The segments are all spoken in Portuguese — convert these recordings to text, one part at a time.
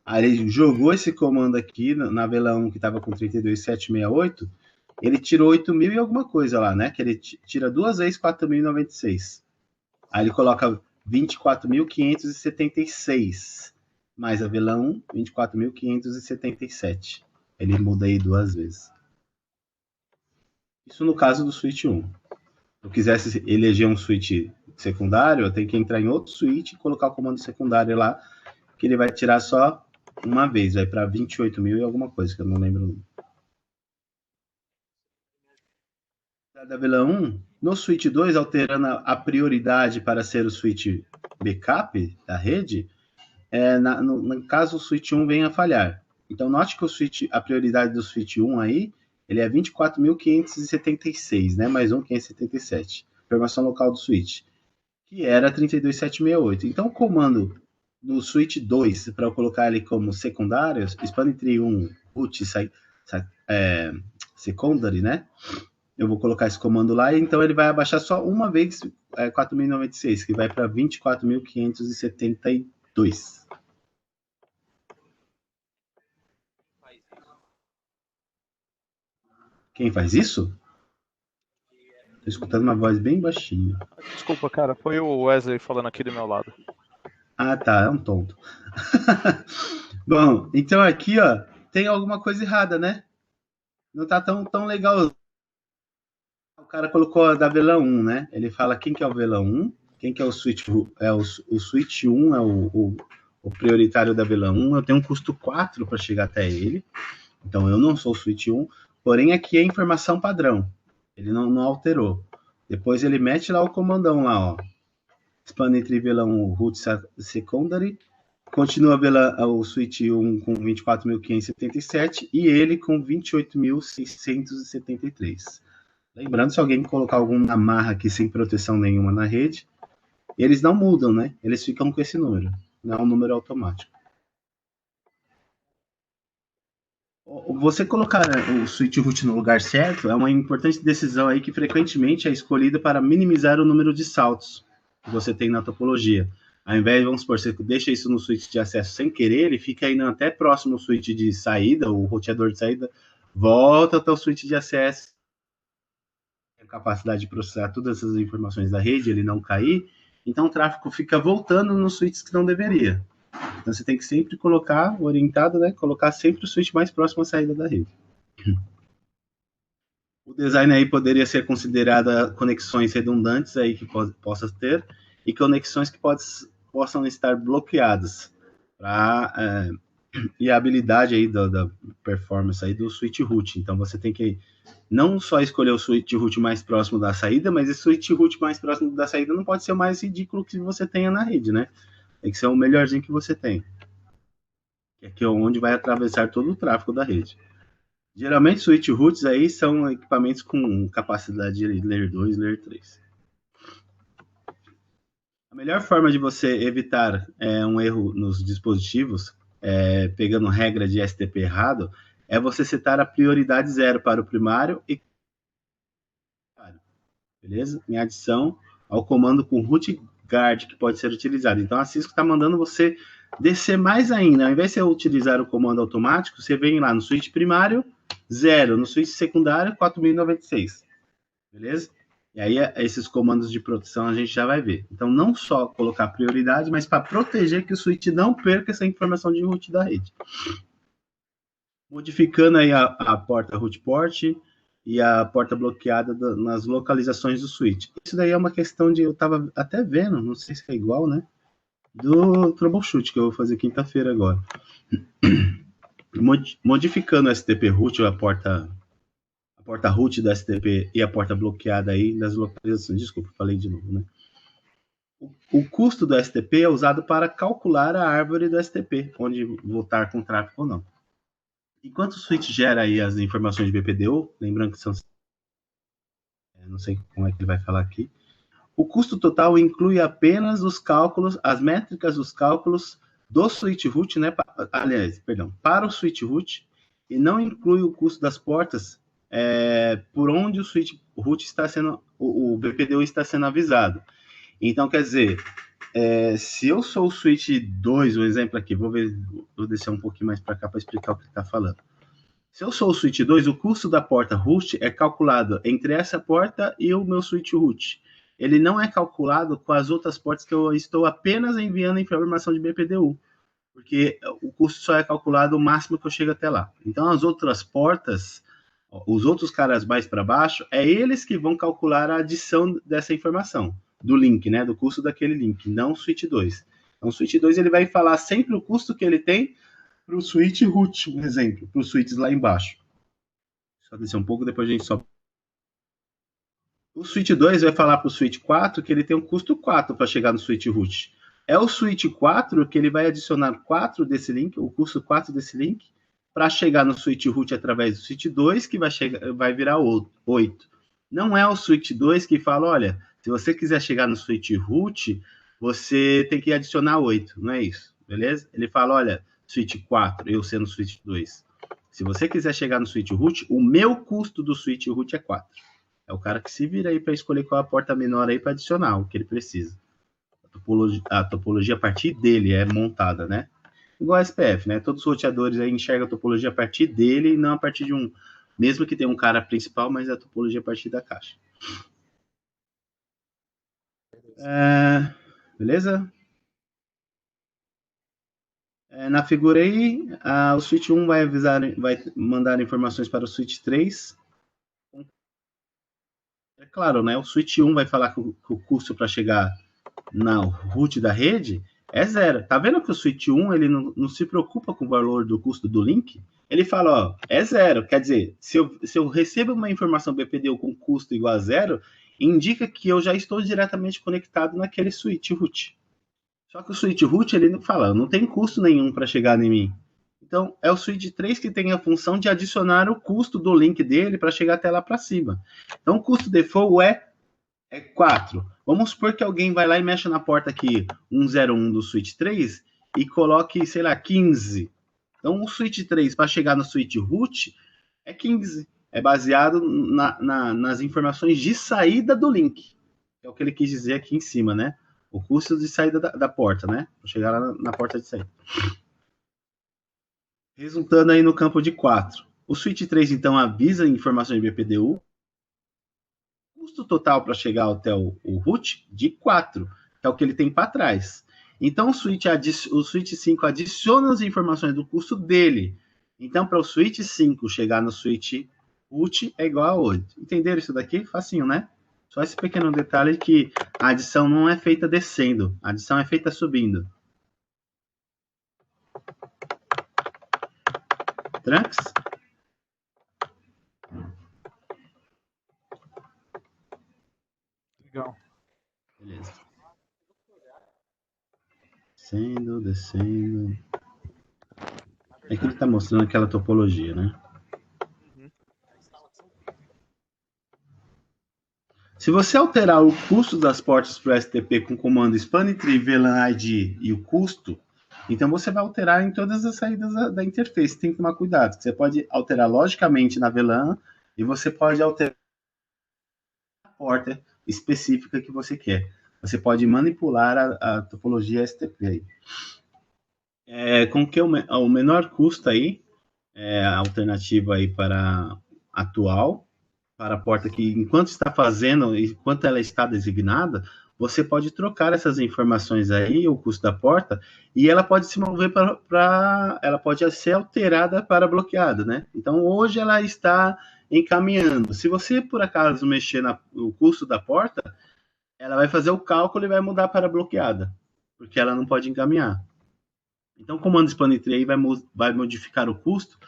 Aí ele jogou esse comando aqui na VLAN 1 que estava com 32.768, ele tirou 8.000 e alguma coisa lá, né? Que ele tira 2 vezes 4.096. Aí ele coloca 24.576, mais a VLAN 1, 24.577. Ele muda aí 2 vezes. Isso no caso do switch 1. Se eu quisesse eleger um switch secundário, eu tenho que entrar em outro switch e colocar o comando secundário lá, que ele vai tirar só uma vez, vai para 28.000 e alguma coisa, que eu não lembro. Da VLAN 1, no switch 2, alterando a prioridade para ser o switch backup da rede, no caso o switch 1 venha a falhar. Então, note que a prioridade do switch 1 aí, ele é 24.576, né? Mais 577. Informação local do switch, que era 32.768. Então, o comando do switch 2, para eu colocar ele como secundário, span tree 1 root secondary, né? Eu vou colocar esse comando lá, e então ele vai abaixar só uma vez 4.096, que vai para 24.572. Quem faz isso? Tô escutando uma voz bem baixinha. Desculpa, cara, foi o Wesley falando aqui do meu lado. Ah, tá, é um tonto. Bom, então aqui, ó, tem alguma coisa errada, né? Não tá tão legal. O cara colocou da VLAN 1, né? Ele fala quem que é o VLAN 1, quem que é o switch, o switch 1 é o prioritário da VLAN 1. Eu tenho um custo 4 para chegar até ele. Então eu não sou o switch 1, porém aqui é informação padrão. Ele não alterou. Depois ele mete lá o comandão lá, ó. Span entre VLAN 1 root secondary, continua o switch 1 com 24.577 e ele com 28.673. Lembrando, se alguém colocar algum amarra aqui sem proteção nenhuma na rede, eles não mudam, né? Eles ficam com esse número. Não é um número automático. Você colocar o switch root no lugar certo é uma importante decisão aí que frequentemente é escolhida para minimizar o número de saltos que você tem na topologia. Ao invés, vamos supor, você deixa isso no switch de acesso sem querer, ele fica indo até próximo ao switch de saída, o roteador de saída, volta até o switch de acesso, a capacidade de processar todas essas informações da rede, ele não cair, então o tráfego fica voltando nos switches que não deveria. Então você tem que sempre colocar, orientado, né? Colocar sempre o switch mais próximo à saída da rede. O design aí poderia ser considerado conexões redundantes aí que possa ter e conexões que possam estar bloqueadas e a habilidade aí da performance aí do switch root. Então você tem que não só escolher o switch root mais próximo da saída, mas esse switch root mais próximo da saída não pode ser o mais ridículo que você tenha na rede, né? Tem que ser o melhorzinho que você tem. Que é onde vai atravessar todo o tráfego da rede. Geralmente, switch roots aí são equipamentos com capacidade de Layer 2 e Layer 3. A melhor forma de você evitar um erro nos dispositivos, pegando regra de STP errado, é você setar a prioridade 0 para o primário e beleza? Em adição ao comando com root guard que pode ser utilizado. Então a Cisco está mandando você descer mais ainda. Ao invés de você utilizar o comando automático, você vem lá no switch primário 0, no switch secundário 4.096, beleza? E aí esses comandos de proteção a gente já vai ver. Então não só colocar prioridade, mas para proteger que o switch não perca essa informação de root da rede. Modificando aí a porta root port e a porta bloqueada nas localizações do switch. Isso daí é uma questão de, eu estava até vendo, não sei se é igual, né? Do troubleshoot que eu vou fazer quinta-feira agora. Modificando o STP root, a porta root da STP e a porta bloqueada aí nas localizações. Desculpa, falei de novo, né? O custo do STP é usado para calcular a árvore do STP, onde voltar com tráfego ou não. Enquanto o switch gera aí as informações de BPDU, lembrando que são... não sei como é que ele vai falar aqui. O custo total inclui apenas os cálculos, as métricas dos cálculos do switch root, né? Aliás, perdão, para o switch root, e não inclui o custo das portas por onde o switch root está sendo, o BPDU está sendo avisado. Então, quer dizer, se eu sou o switch 2, um exemplo aqui, vou descer um pouquinho mais para cá para explicar o que ele está falando. Se eu sou o switch 2, o custo da porta root é calculado entre essa porta e o meu switch root. Ele não é calculado com as outras portas que eu estou apenas enviando informação de BPDU, porque o custo só é calculado o máximo que eu chego até lá. Então, as outras portas, os outros caras mais para baixo, é eles que vão calcular a adição dessa informação, do link, né, do custo daquele link, não o switch 2. Então, o switch 2 ele vai falar sempre o custo que ele tem para o switch root, por exemplo, para os switches lá embaixo. Só descer um pouco, depois a gente sobe. O switch 2 vai falar para o switch 4 que ele tem um custo 4 para chegar no switch root. É o switch 4 que ele vai adicionar 4 desse link, o custo 4 desse link, para chegar no switch root através do switch 2, que vai virar 8. Não é o switch 2 que fala, olha, se você quiser chegar no switch root, você tem que adicionar 8, não é isso, beleza? Ele fala, olha, switch 4, eu sendo switch 2. Se você quiser chegar no switch root, o meu custo do switch root é 4. É o cara que se vira aí para escolher qual a porta menor aí para adicionar o que ele precisa. A topologia a partir dele é montada, né? Igual a SPF, né? Todos os roteadores aí enxergam a topologia a partir dele e não a partir de um... Mesmo que tenha um cara principal, mas a topologia a partir da caixa. Beleza? Na figura aí, o switch 1 vai mandar informações para o switch 3. É claro, né? O switch 1 vai falar que o custo para chegar na root da rede é 0. Tá vendo que o switch 1 ele não se preocupa com o valor do custo do link? Ele fala, ó, é 0. Quer dizer, se eu recebo uma informação BPDU com custo igual a 0, indica que eu já estou diretamente conectado naquele switch root. Só que o switch root ele não fala, não tem custo nenhum para chegar em mim. Então, é o switch 3 que tem a função de adicionar o custo do link dele para chegar até lá para cima. Então, o custo default é 4. Vamos supor que alguém vai lá e mexe na porta aqui 101 do switch 3 e coloque, sei lá, 15. Então, o switch 3 para chegar no switch root é 15. É baseado nas informações de saída do link. É o que ele quis dizer aqui em cima, né? O custo de saída da porta, né? Para chegar lá na porta de saída. Resultando aí no campo de 4. O switch 3, então, avisa informações de BPDU. Custo total para chegar até o root de 4, que é o que ele tem para trás. Então, o switch 5 adiciona as informações do custo dele. Então, para o switch 5 chegar no switch root é igual a 8. Entenderam isso daqui? Facinho, né? Só esse pequeno detalhe que a adição não é feita descendo, a adição é feita subindo. Tranks? Legal. Beleza. Descendo. É que ele está mostrando aquela topologia, né? Se você alterar o custo das portas para o STP com o comando spantree, VLAN ID e o custo, então você vai alterar em todas as saídas da interface. Tem que tomar cuidado. Você pode alterar logicamente na VLAN e você pode alterar a porta específica que você quer. Você pode manipular a topologia STP aí. Com que o menor custo aí, a alternativa aí para atual, para a porta que, enquanto está fazendo, enquanto ela está designada, você pode trocar essas informações aí, o custo da porta, e ela pode se mover ela pode ser alterada para bloqueada, né? Então, hoje ela está encaminhando. Se você, por acaso, mexer no custo da porta, ela vai fazer o cálculo e vai mudar para bloqueada, porque ela não pode encaminhar. Então, o comando spantree aí vai modificar o custo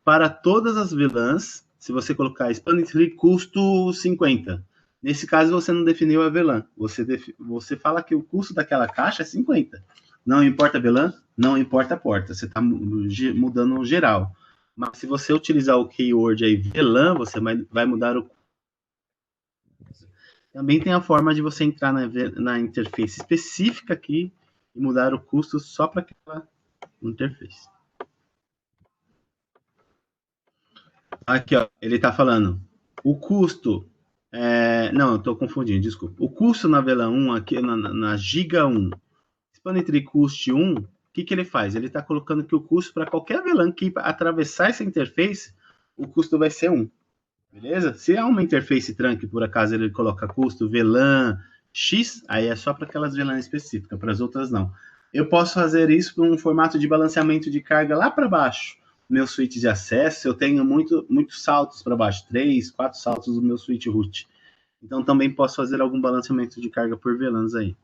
para todas as VLANs. Se você colocar spantree custo 50, nesse caso você não definiu a VLAN. Você fala que o custo daquela caixa é 50. Não importa a VLAN, não importa a porta. Você está mudando no geral. Mas se você utilizar o keyword aí VLAN, você vai mudar o... Também tem a forma de você entrar na interface específica aqui e mudar o custo só para aquela interface. Aqui, ó, ele está falando, o custo, não, eu estou confundindo, desculpa. O custo na VLAN 1, aqui na Giga 1, Span Tree Cust 1, o que ele faz? Ele está colocando que o custo para qualquer VLAN que atravessar essa interface, o custo vai ser 1. Beleza? Se há uma interface trunk, por acaso ele coloca custo VLAN X, aí é só para aquelas VLAN específicas, para as outras não. Eu posso fazer isso com um formato de balanceamento de carga lá para baixo. Meu switch de acesso, eu tenho muitos saltos para baixo, 3, 4 saltos do meu switch root. Então também posso fazer algum balanceamento de carga por VLANs aí.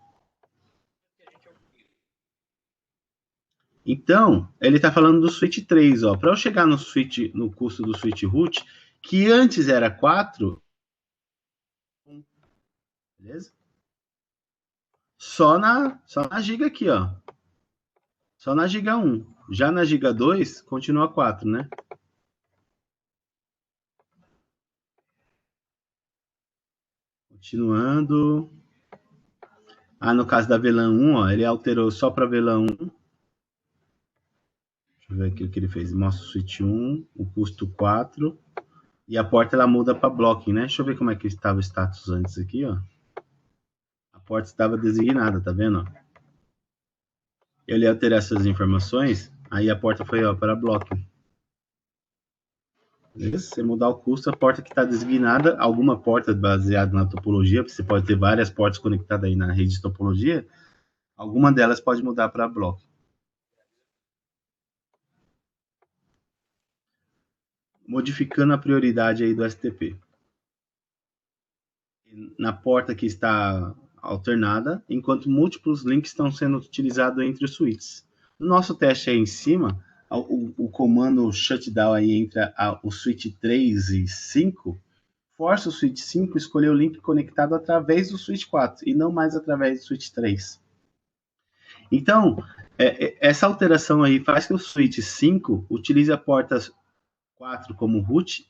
Então, ele está falando do switch 3, ó. Para eu chegar no custo do switch root, que antes era 4, beleza? Só na giga aqui, ó. Só na giga 1. Já na giga 2, continua 4, né? Continuando. No caso da VLAN 1, ó, ele alterou só para VLAN 1. Deixa eu ver aqui o que ele fez. Mostra o switch 1, o custo 4. E a porta ela muda para blocking, né? Deixa eu ver como é que estava o status antes aqui, ó. A porta estava designada, tá vendo? Eu alterei essas informações, aí a porta foi para blocking. Beleza? Se você mudar o custo, a porta que está designada, alguma porta baseada na topologia, você pode ter várias portas conectadas aí na rede de topologia, alguma delas pode mudar para blocking. Modificando a prioridade aí do STP. Na porta que está alternada, enquanto múltiplos links estão sendo utilizados entre os switches. No nosso teste aí em cima, o comando shutdown aí entre o switch 3 e 5, força o switch 5 a escolher o link conectado através do switch 4 e não mais através do switch 3. Então, essa alteração aí faz que o switch 5 utilize a porta 4 como root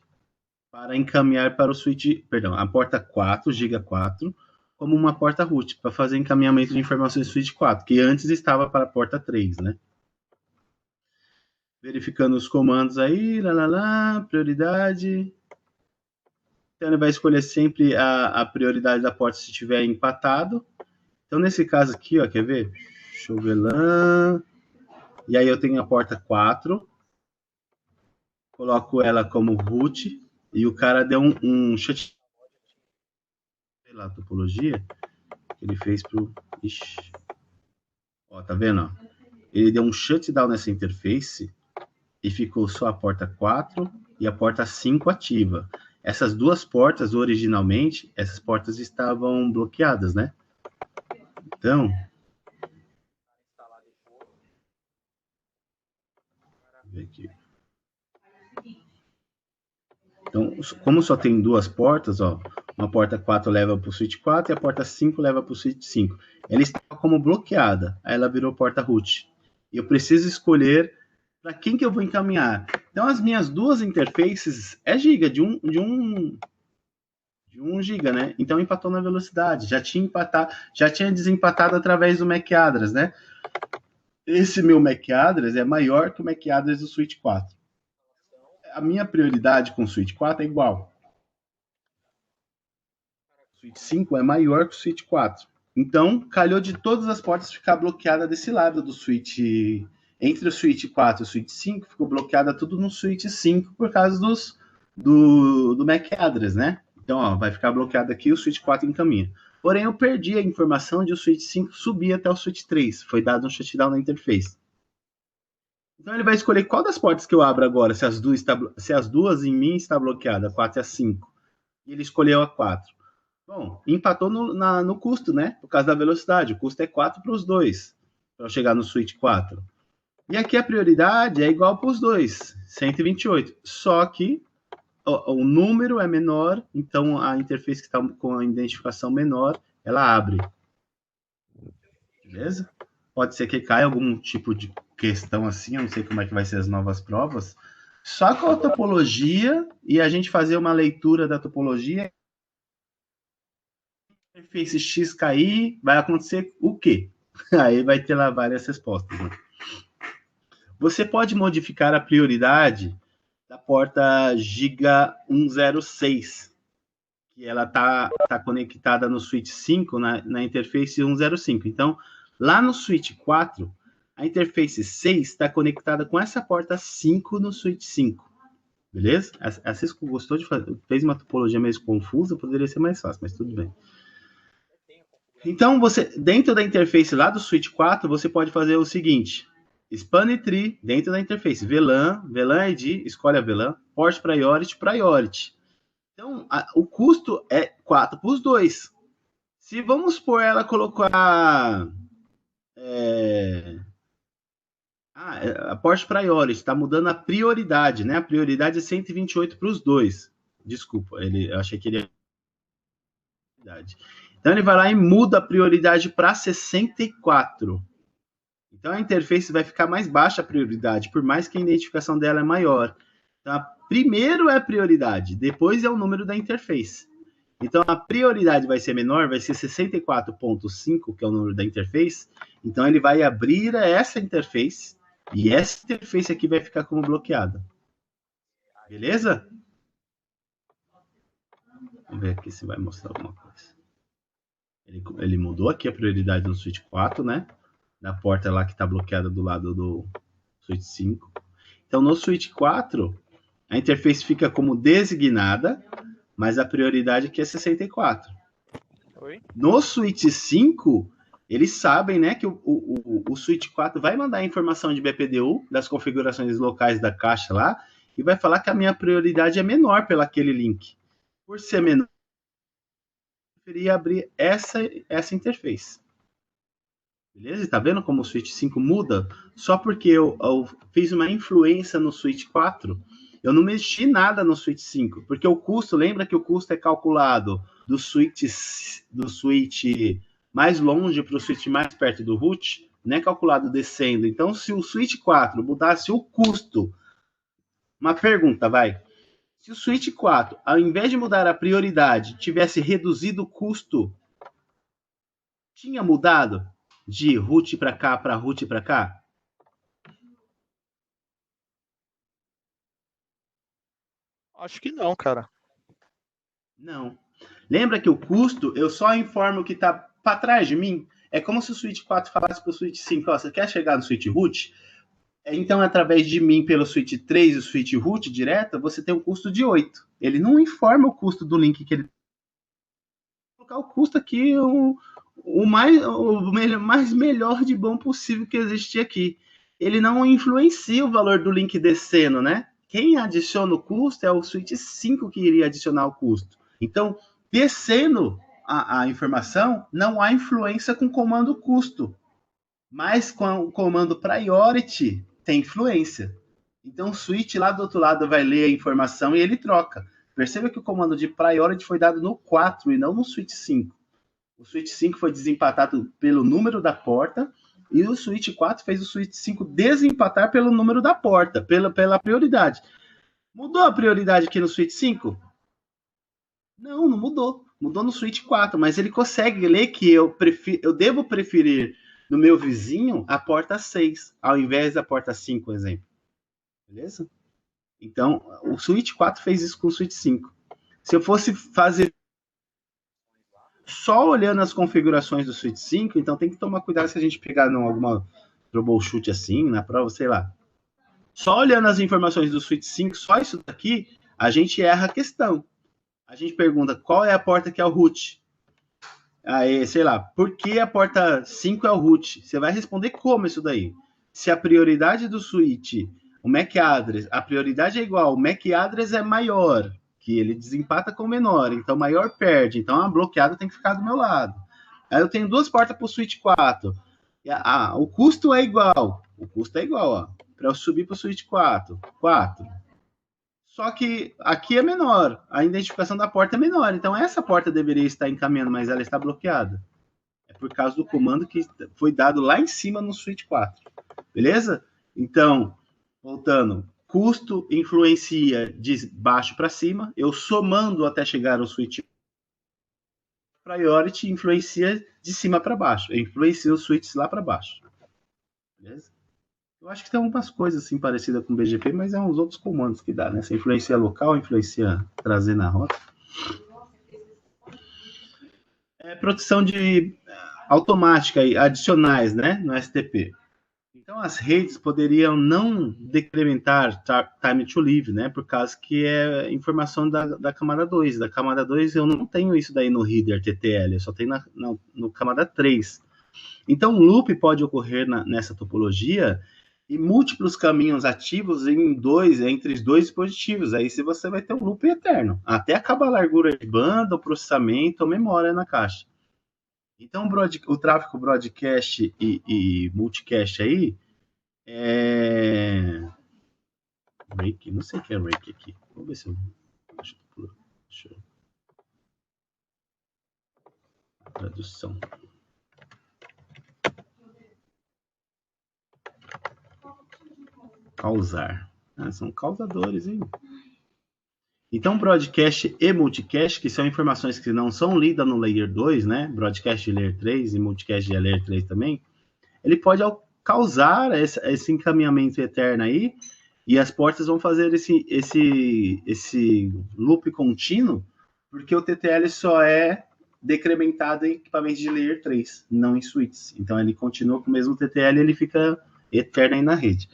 para encaminhar para o switch, a porta 4, giga 4, como uma porta root, para fazer encaminhamento de informações do switch 4, que antes estava para a porta 3, né? Verificando os comandos aí, prioridade. Então, ele vai escolher sempre a prioridade da porta se estiver empatado. Então, nesse caso aqui, ó, quer ver? Deixa eu ver lá. E aí eu tenho a porta 4. Coloco ela como root. E o cara deu um shutdown. Sei lá, topologia. Que ele fez pro... Ixi. Ó, tá vendo? Ó? Ele deu um shutdown nessa interface. E ficou só a porta 4 e a porta 5 ativa. Essas duas portas, originalmente, essas portas estavam bloqueadas, né? Então, deixa eu ver aqui. Então, como só tem duas portas, ó, uma porta 4 leva para o switch 4 e a porta 5 leva para o switch 5. Ela estava como bloqueada, aí ela virou porta root. E eu preciso escolher para quem que eu vou encaminhar. Então, as minhas duas interfaces é giga, de 1 giga, né? Então, empatou na velocidade. Já tinha desempatado através do MAC address, né? Esse meu MAC address é maior que o MAC address do switch 4. A minha prioridade com o switch 4 é igual. O switch 5 é maior que o switch 4. Então, calhou de todas as portas ficar bloqueada desse lado do switch. Entre o switch 4 e o switch 5, ficou bloqueada tudo no switch 5 por causa do MAC address, né? Então, ó, vai ficar bloqueado aqui, o switch 4 encaminha. Porém, eu perdi a informação de o switch 5 subir até o switch 3. Foi dado um shutdown na interface. Então, ele vai escolher qual das portas que eu abro agora, se as duas em mim está bloqueada, a 4 e a 5. E ele escolheu a 4. Bom, empatou no custo, né? Por causa da velocidade. O custo é 4 para os dois, para chegar no switch 4. E aqui a prioridade é igual para os dois, 128. Só que o número é menor, então a interface que está com a identificação menor, ela abre. Beleza? Pode ser que caia algum tipo de questão assim, eu não sei como é que vai ser as novas provas. Só com a topologia e a gente fazer uma leitura da topologia, a interface X cair, vai acontecer o quê? Aí vai ter lá várias respostas. Né? Você pode modificar a prioridade da porta Giga 106, que ela tá conectada no switch 5, na interface 105. Então, Lá no switch 4, a interface 6 está conectada com essa porta 5 no switch 5. Beleza? A Cisco gostou de fazer, fez uma topologia meio confusa, poderia ser mais fácil, mas tudo bem. Então, você, dentro da interface lá do switch 4, você pode fazer o seguinte: span tree dentro da interface, VLAN ID, escolhe a VLAN, port priority. Então, o custo é 4 para os dois. Se vamos por ela colocar a port priority, está mudando a prioridade, né? A prioridade é 128 para os dois. Desculpa, eu achei que ele ia... Então, ele vai lá e muda a prioridade para 64. Então, a interface vai ficar mais baixa a prioridade, por mais que a identificação dela é maior. Então, primeiro é a prioridade, depois é o número da interface. Então, a prioridade vai ser menor, vai ser 64.5, que é o número da interface. Então, ele vai abrir essa interface, e essa interface aqui vai ficar como bloqueada. Beleza? Vamos ver aqui se vai mostrar alguma coisa. Ele mudou aqui a prioridade no switch 4, né? Da porta lá que está bloqueada do lado do switch 5. Então, no switch 4, a interface fica como designada, mas a prioridade aqui é 64. Oi? No switch 5, eles sabem, né, que o switch 4 vai mandar a informação de BPDU, das configurações locais da caixa lá, e vai falar que a minha prioridade é menor pelo aquele link. Por ser menor, eu preferia abrir essa interface. Beleza? E tá vendo como o switch 5 muda? Só porque eu fiz uma influência no switch 4, eu não mexi nada no switch 5, porque o custo, lembra que o custo é calculado do switch mais longe para o switch mais perto do root, não é calculado descendo. Então, se o switch 4 mudasse o custo, uma pergunta, vai. Se o switch 4, ao invés de mudar a prioridade, tivesse reduzido o custo, tinha mudado de root para cá para root para cá? Acho que não, cara. Não. Lembra que o custo, eu só informo o que está para trás de mim? É como se o switch 4 falasse para o switch 5, ó, você quer chegar no switch root? Então, através de mim, pelo switch 3 e o switch root direto, você tem um custo de 8. Ele não informa o custo do link que ele... Vou colocar o custo aqui, o mais melhor de bom possível que existe aqui. Ele não influencia o valor do link descendo, né? Quem adiciona o custo é o switch 5 que iria adicionar o custo. Então, descendo a informação, não há influência com o comando custo. Mas com o comando priority, tem influência. Então, o switch lá do outro lado vai ler a informação e ele troca. Perceba que o comando de priority foi dado no 4 e não no switch 5. O switch 5 foi desempatado pelo número da porta e o switch 4 fez o switch 5 desempatar pelo número da porta, pela prioridade. Mudou a prioridade aqui no switch 5? Não mudou. Mudou no switch 4, mas ele consegue ler que eu devo preferir no meu vizinho a porta 6, ao invés da porta 5, por exemplo. Beleza? Então, o switch 4 fez isso com o switch 5. Se eu fosse fazer só olhando as configurações do switch 5, então tem que tomar cuidado se a gente pegar alguma troubleshoot assim, na prova, sei lá. Só olhando as informações do switch 5, só isso daqui, a gente erra a questão. A gente pergunta qual é a porta que é o root. Aí, sei lá, por que a porta 5 é o root? Você vai responder como isso daí? Se a prioridade do switch, o MAC address, a prioridade é igual, o MAC address é maior, que ele desempata com o menor, então maior perde, então a bloqueada tem que ficar do meu lado. Aí eu tenho duas portas para o switch 4. O custo é igual. O custo é igual, ó. Para eu subir para o switch 4. Só que aqui é menor, a identificação da porta é menor, então essa porta deveria estar encaminhando, mas ela está bloqueada. É por causa do comando que foi dado lá em cima no switch 4. Beleza? Então, voltando, custo influencia de baixo para cima, eu somando até chegar ao switch priority influencia de cima para baixo, influencia os switches lá para baixo. Beleza? Eu acho que tem algumas coisas assim parecidas com o BGP, mas é uns outros comandos que dá, né? Essa influência local, influência trazer na rota. Proteção de automática e adicionais, né, no STP. Então, as redes poderiam não decrementar time to live, né, por causa que é informação da camada 2. Da camada 2 eu não tenho isso daí no header TTL, eu só tenho no camada 3. Então, um loop pode ocorrer nessa topologia e múltiplos caminhos ativos entre os dois dispositivos. Aí você vai ter um loop eterno, até acabar a largura de banda, o processamento ou memória na caixa. Então, o tráfego broadcast e multicast aí é... Rake, não sei o que é Rake aqui. Vamos ver se eu... Deixa eu... Tradução. Causar. São causadores, hein? Então, broadcast e multicast, que são informações que não são lidas no Layer 2, né? Broadcast de Layer 3 e multicast de Layer 3 também, ele pode causar esse encaminhamento eterno aí, e as portas vão fazer esse loop contínuo, porque o TTL só é decrementado em equipamentos de Layer 3, não em switches. Então, ele continua com o mesmo TTL, ele fica eterno aí na rede.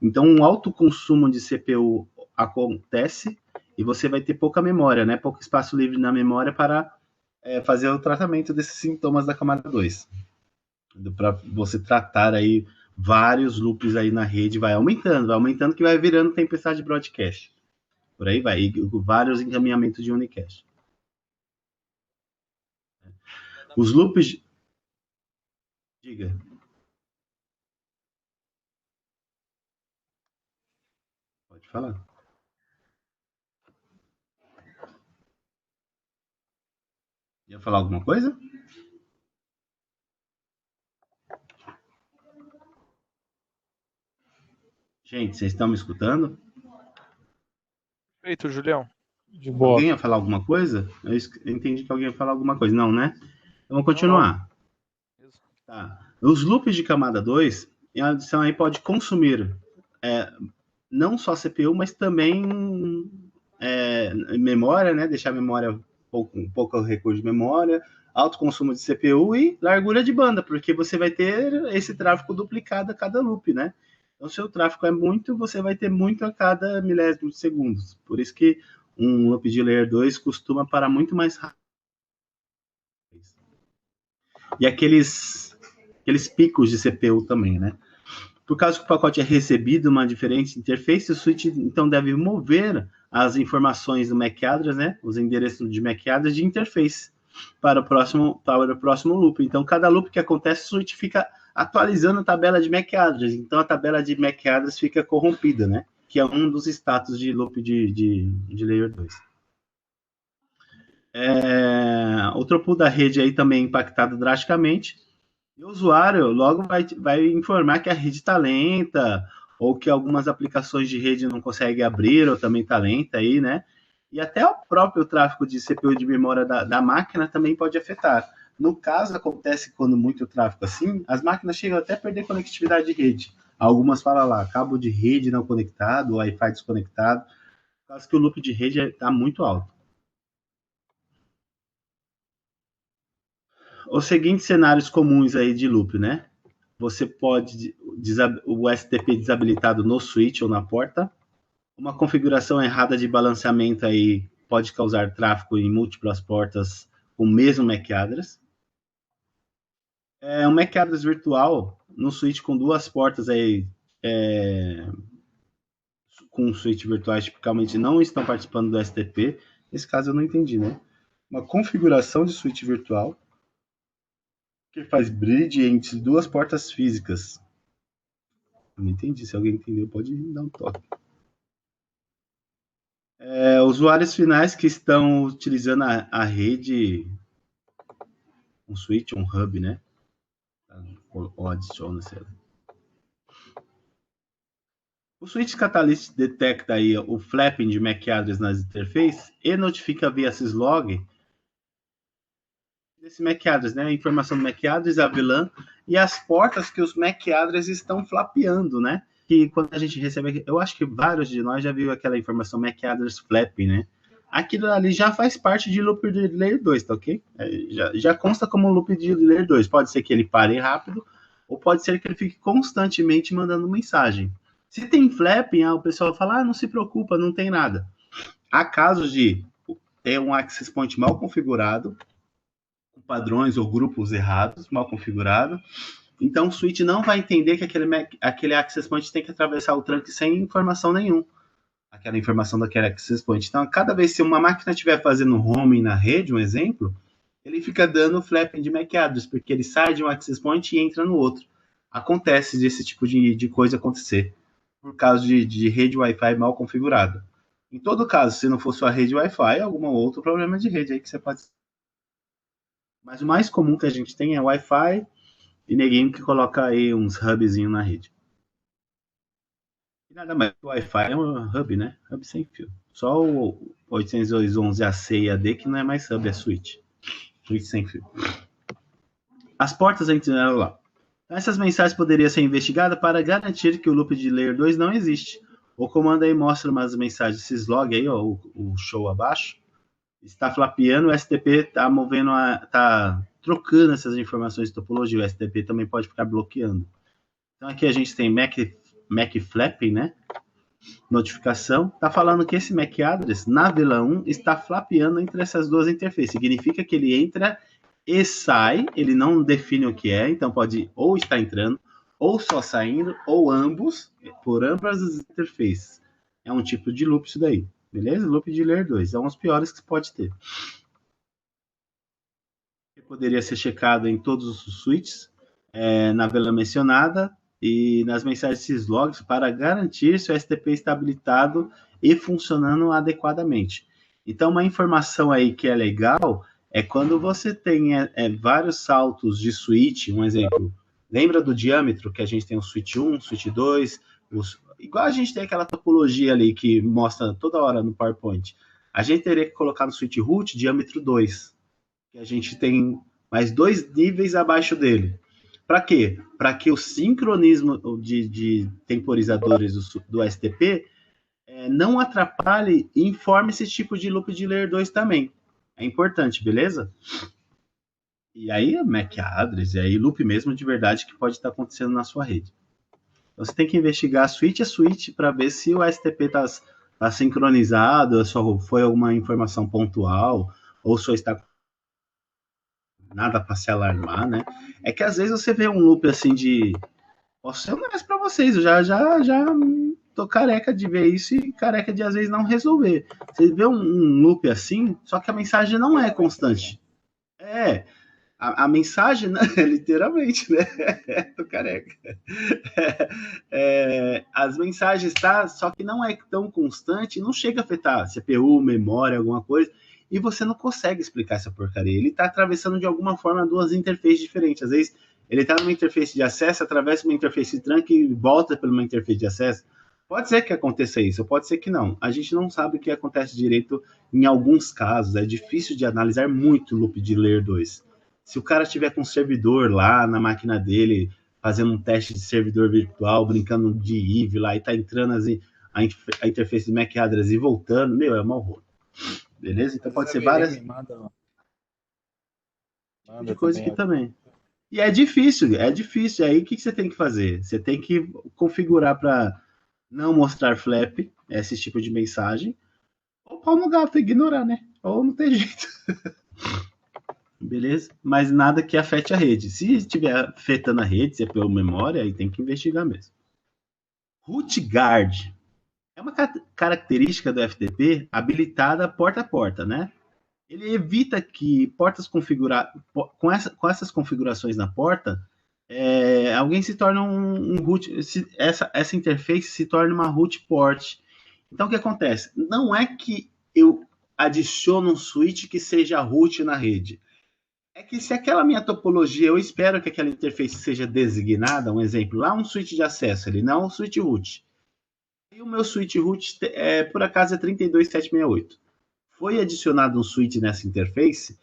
Então, um alto consumo de CPU acontece e você vai ter pouca memória, né? Pouco espaço livre na memória para fazer o tratamento desses sintomas da camada 2. Para você tratar aí vários loops aí na rede, vai aumentando, que vai virando tempestade broadcast. Por aí vai, e vários encaminhamentos de unicast. Os loops... Diga. Pode falar. Ia falar alguma coisa? Gente, vocês estão me escutando? Feito, Julião. De boa. Alguém ia falar alguma coisa? Eu entendi que alguém ia falar alguma coisa. Não, né? Então, vamos continuar. Não. Tá. Os loops de camada 2, em adição aí pode consumir não só CPU, mas também memória, né? Deixar a memória pouco recurso de memória, alto consumo de CPU e largura de banda, porque você vai ter esse tráfego duplicado a cada loop, né? Então, se o tráfego é muito, você vai ter muito a cada milésimo de segundos. Por isso que um loop de Layer 2 costuma parar muito mais rápido. E aqueles picos de CPU também, né? Por causa que o pacote é recebido uma diferente interface, o switch então deve mover as informações do MAC address, né? Os endereços de MAC address de interface para o próximo loop. Então, cada loop que acontece, o switch fica atualizando a tabela de MAC address. Então, a tabela de MAC address fica corrompida, né? Que é um dos status de loop de Layer 2. O throughput da rede aí também é impactado drasticamente. E o usuário logo vai informar que a rede está lenta, ou que algumas aplicações de rede não conseguem abrir, ou também está lenta aí, né? E até o próprio tráfego de CPU de memória da máquina também pode afetar. No caso, acontece quando muito tráfego assim, as máquinas chegam até a perder conectividade de rede. Algumas falam lá, cabo de rede não conectado, Wi-Fi desconectado, por causa que o loop de rede está muito alto. Os seguintes cenários comuns aí de loop, né? Você pode o STP desabilitado no switch ou na porta. Uma configuração errada de balanceamento aí pode causar tráfego em múltiplas portas com o mesmo MAC address. Um MAC address virtual no switch com duas portas aí com switch virtuais tipicamente não estão participando do STP. Nesse caso eu não entendi, né? Uma configuração de switch virtual que faz bridge entre duas portas físicas. Eu não entendi. Se alguém entendeu, pode dar um toque. Usuários finais que estão utilizando a rede, um switch, um hub, né? Ou adiciona, sei lá. O switch catalyst detecta aí o flapping de MAC address nas interfaces e notifica via syslog desse MAC address, né? A informação do MAC address, a VLAN e as portas que os MAC address estão flapeando, né? Que quando a gente recebe, eu acho que vários de nós já viu aquela informação MAC address flap, né? aquilo ali já faz parte de loop de layer 2, tá ok? Já consta como loop de layer 2. Pode ser que ele pare rápido, ou pode ser que ele fique constantemente mandando mensagem. Se tem flapping, o pessoal fala, não se preocupa, não tem nada. Há casos de ter um access point mal configurado, com padrões ou grupos errados, mal configurado. Então o switch não vai entender que aquele access point tem que atravessar o trunk sem informação nenhuma. Aquela informação daquele access point. Então, cada vez que uma máquina estiver fazendo roaming na rede, um exemplo, ele fica dando flapping de MAC address, porque ele sai de um access point e entra no outro. Acontece desse tipo de coisa acontecer, por causa de rede Wi-Fi mal configurada. Em todo caso, se não for sua rede Wi-Fi, algum outro problema de rede aí que você pode... Mas o mais comum que a gente tem é Wi-Fi e neguinho que coloca aí uns hubzinhos na rede. E nada mais, o Wi-Fi é um hub, né? Hub sem fio. Só o 802.11ac e AD que não é mais hub, é switch. Switch sem fio. As portas a gente lá. Essas mensagens poderiam ser investigadas para garantir que o loop de layer 2 não existe. O comando aí mostra umas mensagens syslog aí, ó, o show abaixo. Está flapeando, o STP está movendo, está trocando essas informações de topologia. O STP também pode ficar bloqueando. Então aqui a gente tem MAC flapping, né? Notificação. Está falando que esse MAC address na VLAN 1 está flapeando entre essas duas interfaces. Significa que ele entra e sai, ele não define o que é, então pode ou estar entrando, ou só saindo, ou ambos, por ambas as interfaces. É um tipo de loop isso daí, beleza? Loop de layer 2, é um dos piores que você pode ter. Poderia ser checado em todos os switches, na VLAN mencionada, e nas mensagens syslogs para garantir se o STP está habilitado e funcionando adequadamente. Então, uma informação aí que é legal é quando você tem vários saltos de switch, um exemplo, lembra do diâmetro que a gente tem o switch 1, switch 2, igual a gente tem aquela topologia ali que mostra toda hora no PowerPoint. A gente teria que colocar no switch root diâmetro 2, que a gente tem mais 2 níveis abaixo dele. Para quê? Para que o sincronismo de temporizadores do STP não atrapalhe e informe esse tipo de loop de layer 2 também. É importante, beleza? E aí, MAC address, e aí loop mesmo de verdade que pode estar acontecendo na sua rede. Então, você tem que investigar switch a switch para ver se o STP está sincronizado, só foi alguma informação pontual, ou só está nada para se alarmar, né? É que às vezes você vê um loop assim de... Posso ser honesto para vocês, eu já tô careca de ver isso e careca de às vezes não resolver. Você vê um loop assim, só que a mensagem não é constante. A mensagem, né, literalmente, né? Tô careca. As mensagens só que não é tão constante, não chega a afetar CPU, memória, alguma coisa, e você não consegue explicar essa porcaria. Ele está atravessando de alguma forma duas interfaces diferentes. Às vezes ele está numa interface de acesso, atravessa uma interface de trunk e volta para uma interface de acesso. Pode ser que aconteça isso, pode ser que não. A gente não sabe o que acontece direito em alguns casos. É difícil de analisar muito o loop de layer 2. Se o cara tiver com um servidor lá na máquina dele, fazendo um teste de servidor virtual, brincando de IVE lá, e tá entrando a interface de MAC address e voltando, é mau horror. Beleza? Então pode ser várias... Manda de coisa aqui também. E é difícil. Aí o que você tem que fazer? Você tem que configurar para não mostrar flap, esse tipo de mensagem, ou pau no gato, ignorar, né? Ou não tem jeito. Beleza? Mas nada que afete a rede. Se estiver afetando a rede, se é pela memória, aí tem que investigar mesmo. Root Guard é uma característica do FTP habilitada porta a porta, né? Ele evita que portas configuradas com essas configurações na porta, alguém se torne um root, essa interface se torne uma root port. Então o que acontece? Não é que eu adiciono um switch que seja root na rede. É que se aquela minha topologia, eu espero que aquela interface seja designada, um exemplo, lá um switch de acesso, ele não um switch root. E o meu switch root, por acaso, é 32768. Foi adicionado um switch nessa interface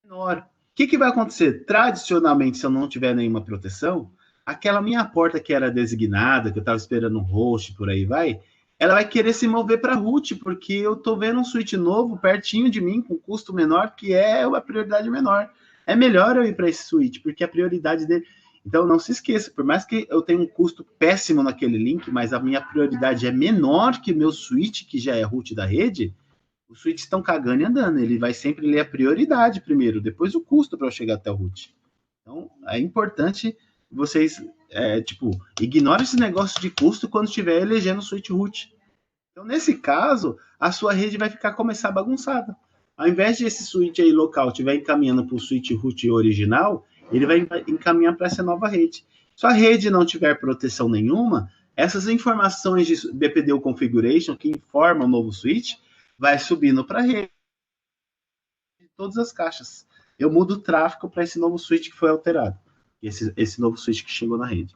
menor. O que vai acontecer? Tradicionalmente, se eu não tiver nenhuma proteção, aquela minha porta que era designada, que eu estava esperando um host, por aí vai, ela vai querer se mover para root, porque eu estou vendo um switch novo pertinho de mim, com custo menor, que é a prioridade menor. É melhor eu ir para esse switch, porque a prioridade dele... Então, não se esqueça, por mais que eu tenha um custo péssimo naquele link, mas a minha prioridade é menor que meu switch, que já é root da rede, os switches estão cagando e andando. Ele vai sempre ler a prioridade primeiro, depois o custo para eu chegar até o root. Então, é importante vocês, ignorem esse negócio de custo quando estiver elegendo o switch root. Então, nesse caso, a sua rede vai começar bagunçada. Ao invés de esse switch aí local estiver encaminhando para o switch root original, ele vai encaminhar para essa nova rede. Se a rede não tiver proteção nenhuma, essas informações de BPDU Configuration, que informam o novo switch, vai subindo para a rede de todas as caixas. Eu mudo o tráfego para esse novo switch que foi alterado. Esse novo switch que chegou na rede.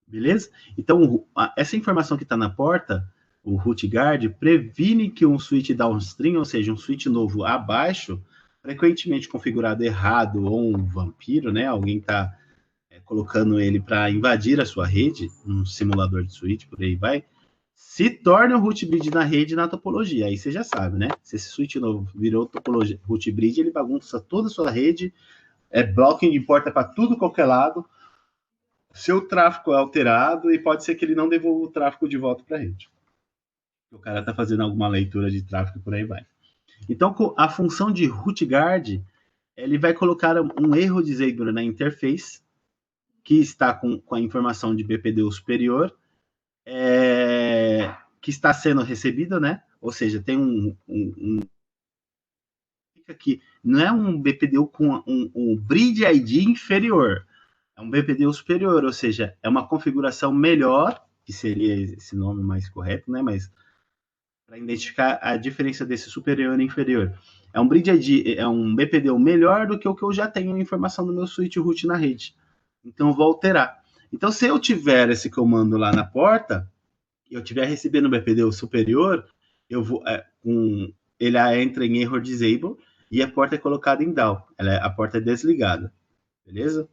Beleza? Então, essa informação que está na porta, o root guard, previne que um switch downstream, ou seja, um switch novo abaixo, frequentemente configurado errado, ou um vampiro, né? Alguém está colocando ele para invadir a sua rede, um simulador de switch, por aí vai, se torna o root bridge na rede na topologia. Aí você já sabe, né? Se esse switch novo virou topologia root bridge, ele bagunça toda a sua rede, blocking de porta para tudo qualquer lado, seu tráfego é alterado e pode ser que ele não devolva o tráfego de volta para a rede. O cara está fazendo alguma leitura de tráfego por aí vai. Então, a função de root guard, ele vai colocar um erro disable na interface, que está com a informação de BPDU superior, que está sendo recebida, né? Ou seja, tem que não é um BPDU com um bridge ID inferior, é um BPDU superior, ou seja, é uma configuração melhor, que seria esse nome mais correto, né? Mas para identificar a diferença desse superior e inferior. É um bridge ID, é um BPDU melhor do que o que eu já tenho informação do meu switch root na rede. Então, eu vou alterar. Então, se eu tiver esse comando lá na porta, eu estiver recebendo o BPDU superior, eu vou, ele entra em error disable e a porta é colocada em down. A porta é desligada. Beleza?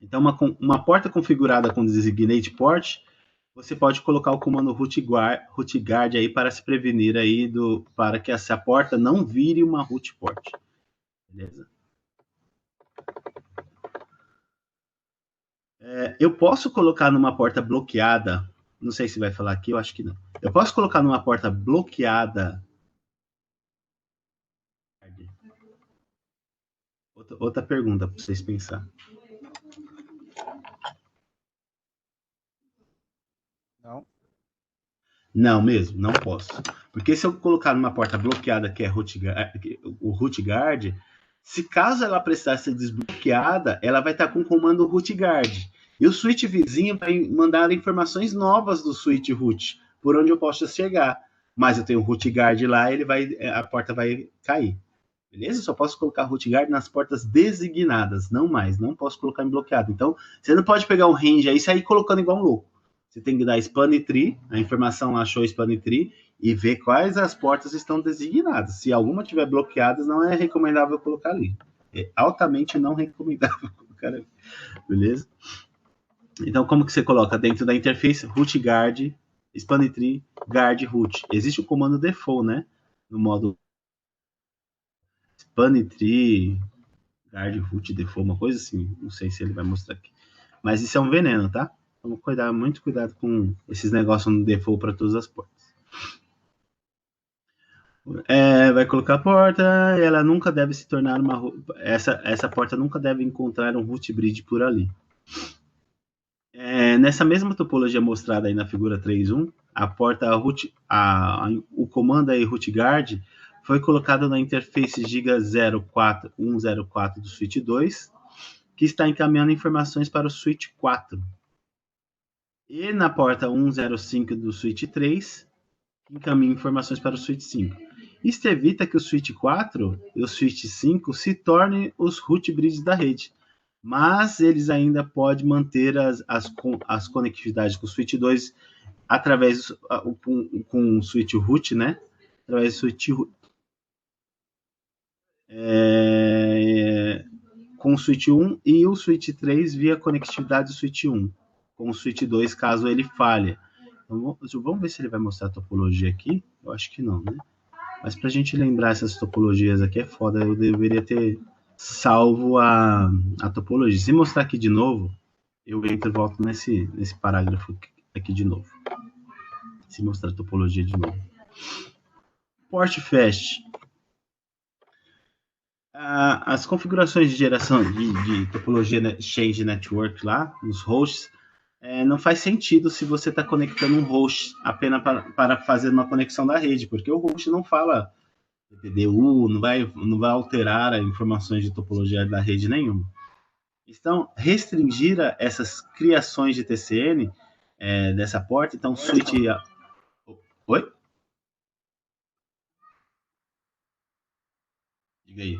Então, uma porta configurada com designate port, você pode colocar o comando root guard aí para se prevenir aí para que essa porta não vire uma root port. Beleza? Eu posso colocar numa porta bloqueada, não sei se vai falar aqui, eu acho que não. Eu posso colocar numa porta bloqueada. Outra pergunta para vocês pensar. Não. Não mesmo, não posso. Porque se eu colocar numa porta bloqueada, que é o root guard, se caso ela precisar ser desbloqueada, ela vai estar com o comando root guard. E o switch vizinho vai mandar informações novas do switch root, por onde eu posso chegar. Mas eu tenho o root guard lá, a porta vai cair. Beleza? Eu só posso colocar root guard nas portas designadas, não mais. Não posso colocar em bloqueado. Então, você não pode pegar um range aí e sair colocando igual um louco. Você tem que dar span tree, a informação lá achou span tree, e ver quais as portas estão designadas. Se alguma tiver bloqueada, não é recomendável colocar ali. É altamente não recomendável colocar ali. Beleza? Então, como que você coloca? Dentro da interface, root guard, span tree, guard root. Existe o comando default, né? No modo span tree, guard root default, uma coisa assim. Não sei se ele vai mostrar aqui. Mas isso é um veneno, tá? Então, muito cuidado com esses negócios no default para todas as portas. Vai colocar a porta, ela nunca deve se tornar essa porta nunca deve encontrar um root bridge por ali. Nessa mesma topologia mostrada aí na figura 3.1, a porta root, o comando aí root guard foi colocado na interface giga 104 do switch 2, que está encaminhando informações para o switch 4. E na porta 105 do switch 3, encaminha informações para o switch 5. Isso evita que o switch 4 e o switch 5 se tornem os root bridges da rede, mas eles ainda podem manter as conectividades com o switch 2 através com o switch root, né? Através do switch root. Com o switch 1 e o switch 3 via conectividade do switch 1, com o switch 2 caso ele falhe. Então, vamos ver se ele vai mostrar a topologia aqui. Eu acho que não, né? Mas para a gente lembrar essas topologias aqui é foda. Eu deveria ter salvo a topologia. Se mostrar aqui de novo, eu entro e volto nesse parágrafo aqui de novo. Se mostrar a topologia de novo. Portfast. As configurações de geração de topologia Exchange Network lá, nos hosts, não faz sentido se você está conectando um host apenas para fazer uma conexão da rede, porque o host não fala PDU, não vai alterar as informações de topologia da rede nenhuma. Então, restringir essas criações de TCN dessa porta, então switch. Oi? Diga aí.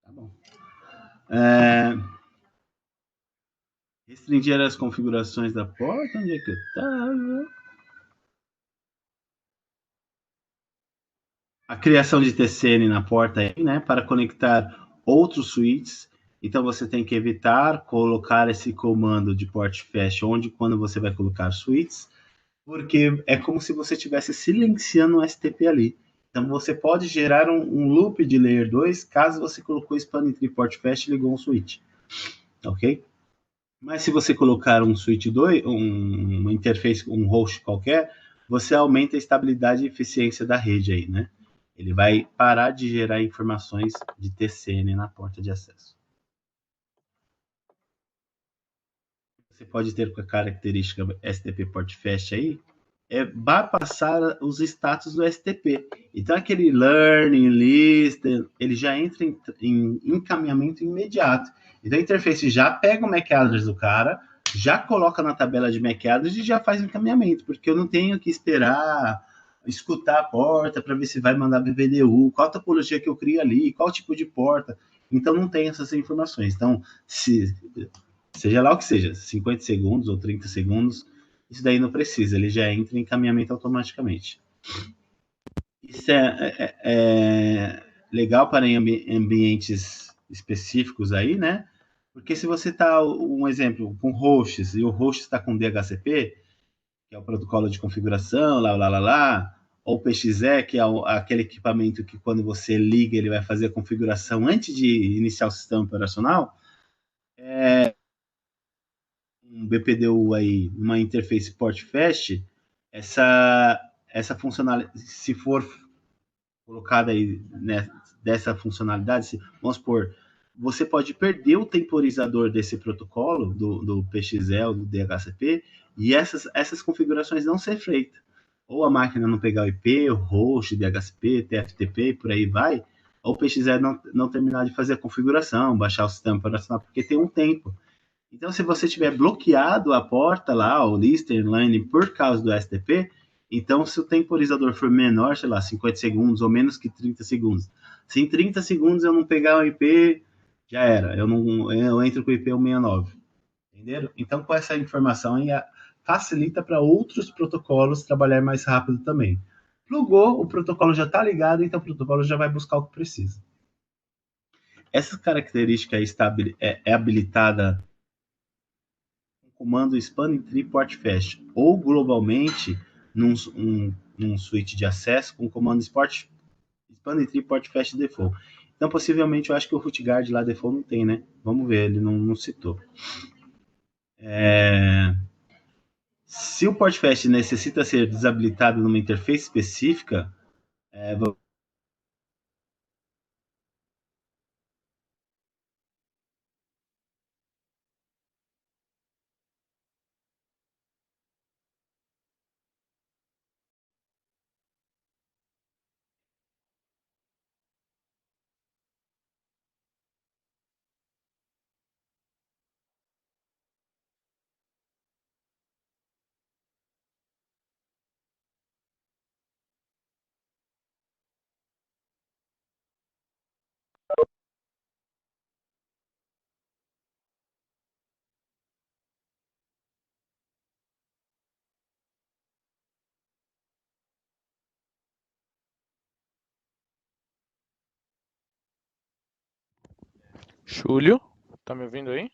Tá bom. Restringir as configurações da porta, onde é que eu estava? A criação de TCN na porta aí, né, para conectar outros switches. Então você tem que evitar colocar esse comando de port fast onde quando você vai colocar switches, porque é como se você estivesse silenciando o STP ali. Então você pode gerar um loop de layer 2 caso você colocou spanning tree port fast e ligou um switch, ok? Mas se você colocar um switch 2, uma interface, um host qualquer, você aumenta a estabilidade e eficiência da rede aí, né? Ele vai parar de gerar informações de TCN na porta de acesso. Você pode ter com a característica STP Port Fast aí, bypassar os status do STP. Então, aquele learning, listen, ele já entra em encaminhamento imediato. Então, a interface já pega o MAC address do cara, já coloca na tabela de MAC address e já faz o encaminhamento, porque eu não tenho que esperar escutar a porta para ver se vai mandar BVDU, qual topologia que eu crio ali, qual tipo de porta. Então, não tem essas informações. Então, seja lá o que seja, 50 segundos ou 30 segundos, isso daí não precisa, ele já entra em encaminhamento automaticamente. Isso é legal para ambientes específicos aí, né? Porque se você está, um exemplo, com hosts, e o host está com DHCP, que é o protocolo de configuração, lá, ou PXE, que é aquele equipamento que quando você liga, ele vai fazer a configuração antes de iniciar o sistema operacional, um BPDU aí, uma interface port fast, essa funcionalidade, se for colocada aí, né, dessa funcionalidade, vamos supor, você pode perder o temporizador desse protocolo, do PXL, do DHCP, e essas configurações não ser feitas. Ou a máquina não pegar o IP, o host, DHCP, TFTP, por aí vai, ou o PXL não terminar de fazer a configuração, baixar o sistema operacional, porque tem um tempo. Então, se você tiver bloqueado a porta lá, o listening line, por causa do STP, então se o temporizador for menor, sei lá, 50 segundos ou menos que 30 segundos, se em 30 segundos eu não pegar o IP, já era, eu entro com o IP 169. Entenderam? Então, com essa informação aí, facilita para outros protocolos trabalhar mais rápido também. Plugou, o protocolo já está ligado, então o protocolo já vai buscar o que precisa. Essa característica é habilitada comando spanning tree port fast ou globalmente num switch de acesso com o comando spanning tree port fast default. Então, possivelmente, eu acho que o rootguard lá default não tem, né? Vamos ver, ele não citou. Se o port fast necessita ser desabilitado numa interface específica, Júlio, tá me ouvindo aí?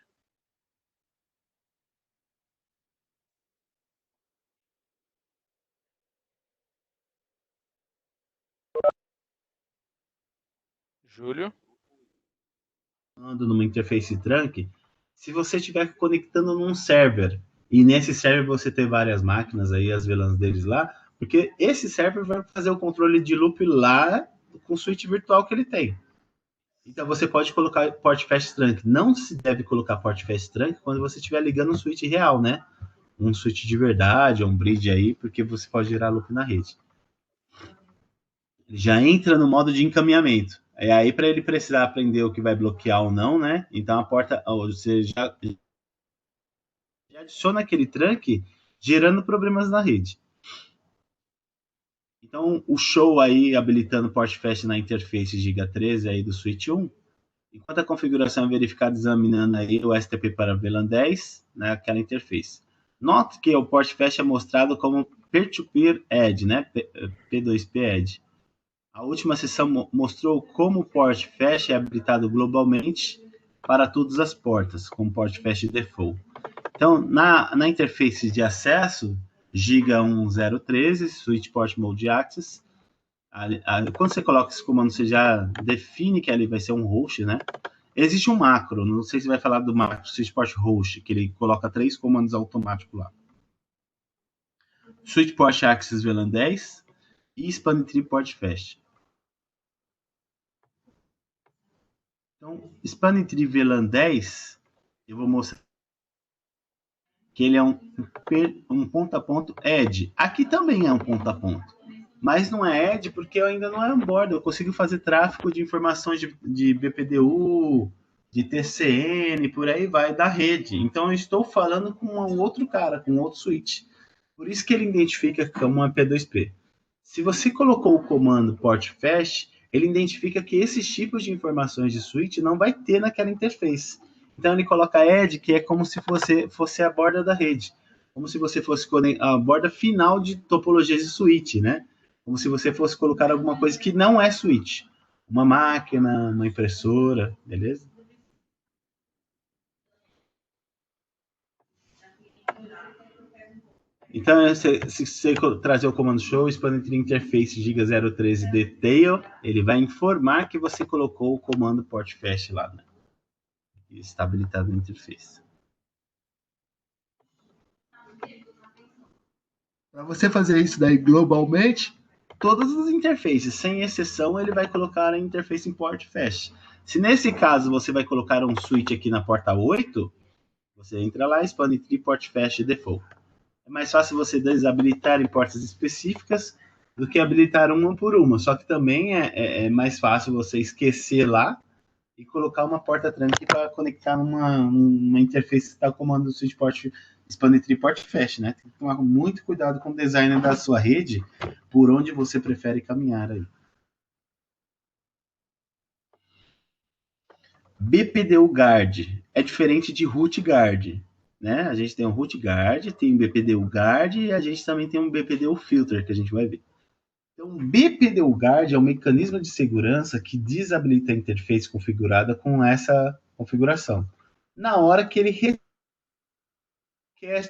Júlio? Numa interface trunk, se você estiver conectando num server, e nesse server você tem várias máquinas aí, as VLANs deles lá, porque esse server vai fazer o controle de loop lá com o switch virtual que ele tem. Então você pode colocar port fast trunk. Não se deve colocar port fast trunk quando você estiver ligando um switch real, né? Um switch de verdade, um bridge aí, porque você pode gerar loop na rede. Ele já entra no modo de encaminhamento. É aí para ele precisar aprender o que vai bloquear ou não, né? Então a porta, você já adiciona aquele trunk, gerando problemas na rede. Então o show aí habilitando port fast na interface Giga 13 aí do switch 1. Enquanto a configuração é verificada examinando aí o STP para VLAN 10, né, aquela interface. Note que o port fast é mostrado como peer-to-peer edge, né, P2P edge. A última sessão mostrou como o port fast é habilitado globalmente para todas as portas, com port fast default. Então, na interface de acesso, Giga 1013, Switch Port Mode Access, quando você coloca esse comando, você já define que ali vai ser um host, né? Existe um macro, não sei se vai falar do macro Switch Port Host, que ele coloca 3 comandos automáticos lá. Switch Port Access VLAN 10 e Span Tree Port Fast. Então, Span Tree VLAN 10, eu vou mostrar que ele é um ponto a ponto edge. Aqui também é um ponto a ponto. Mas não é edge porque eu ainda não é on-board. Eu consigo fazer tráfego de informações de BPDU, de TCN, por aí vai, da rede. Então eu estou falando com um outro cara, com outro switch. Por isso que ele identifica como uma P2P. Se você colocou o comando port fast, ele identifica que esses tipos de informações de switch não vai ter naquela interface. Então ele coloca edge, que é como se fosse a borda da rede. Como se você fosse a borda final de topologias de switch, né? Como se você fosse colocar alguma coisa que não é switch. Uma máquina, uma impressora, beleza? Então, se você trazer o comando show, expand interface giga 013 detail, ele vai informar que você colocou o comando port fast lá, né? E está habilitado na interface. Para você fazer isso daí globalmente, todas as interfaces, sem exceção, ele vai colocar a interface em port fast. Se nesse caso você vai colocar um switch aqui na porta 8, você entra lá, expand port fast default. É mais fácil você desabilitar em portas específicas do que habilitar uma por uma. Só que também é mais fácil você esquecer lá e colocar uma porta trunk para conectar numa interface que está comando do switch port Expanded Port Fast, né? Tem que tomar muito cuidado com o design da sua rede, por onde você prefere caminhar aí. BPDU Guard é diferente de Root Guard, né? A gente tem um Root Guard, tem um BPDU Guard e a gente também tem um BPDU Filter, que a gente vai ver. Então, BPDU Guard é um mecanismo de segurança que desabilita a interface configurada com essa configuração. Na hora que ele requer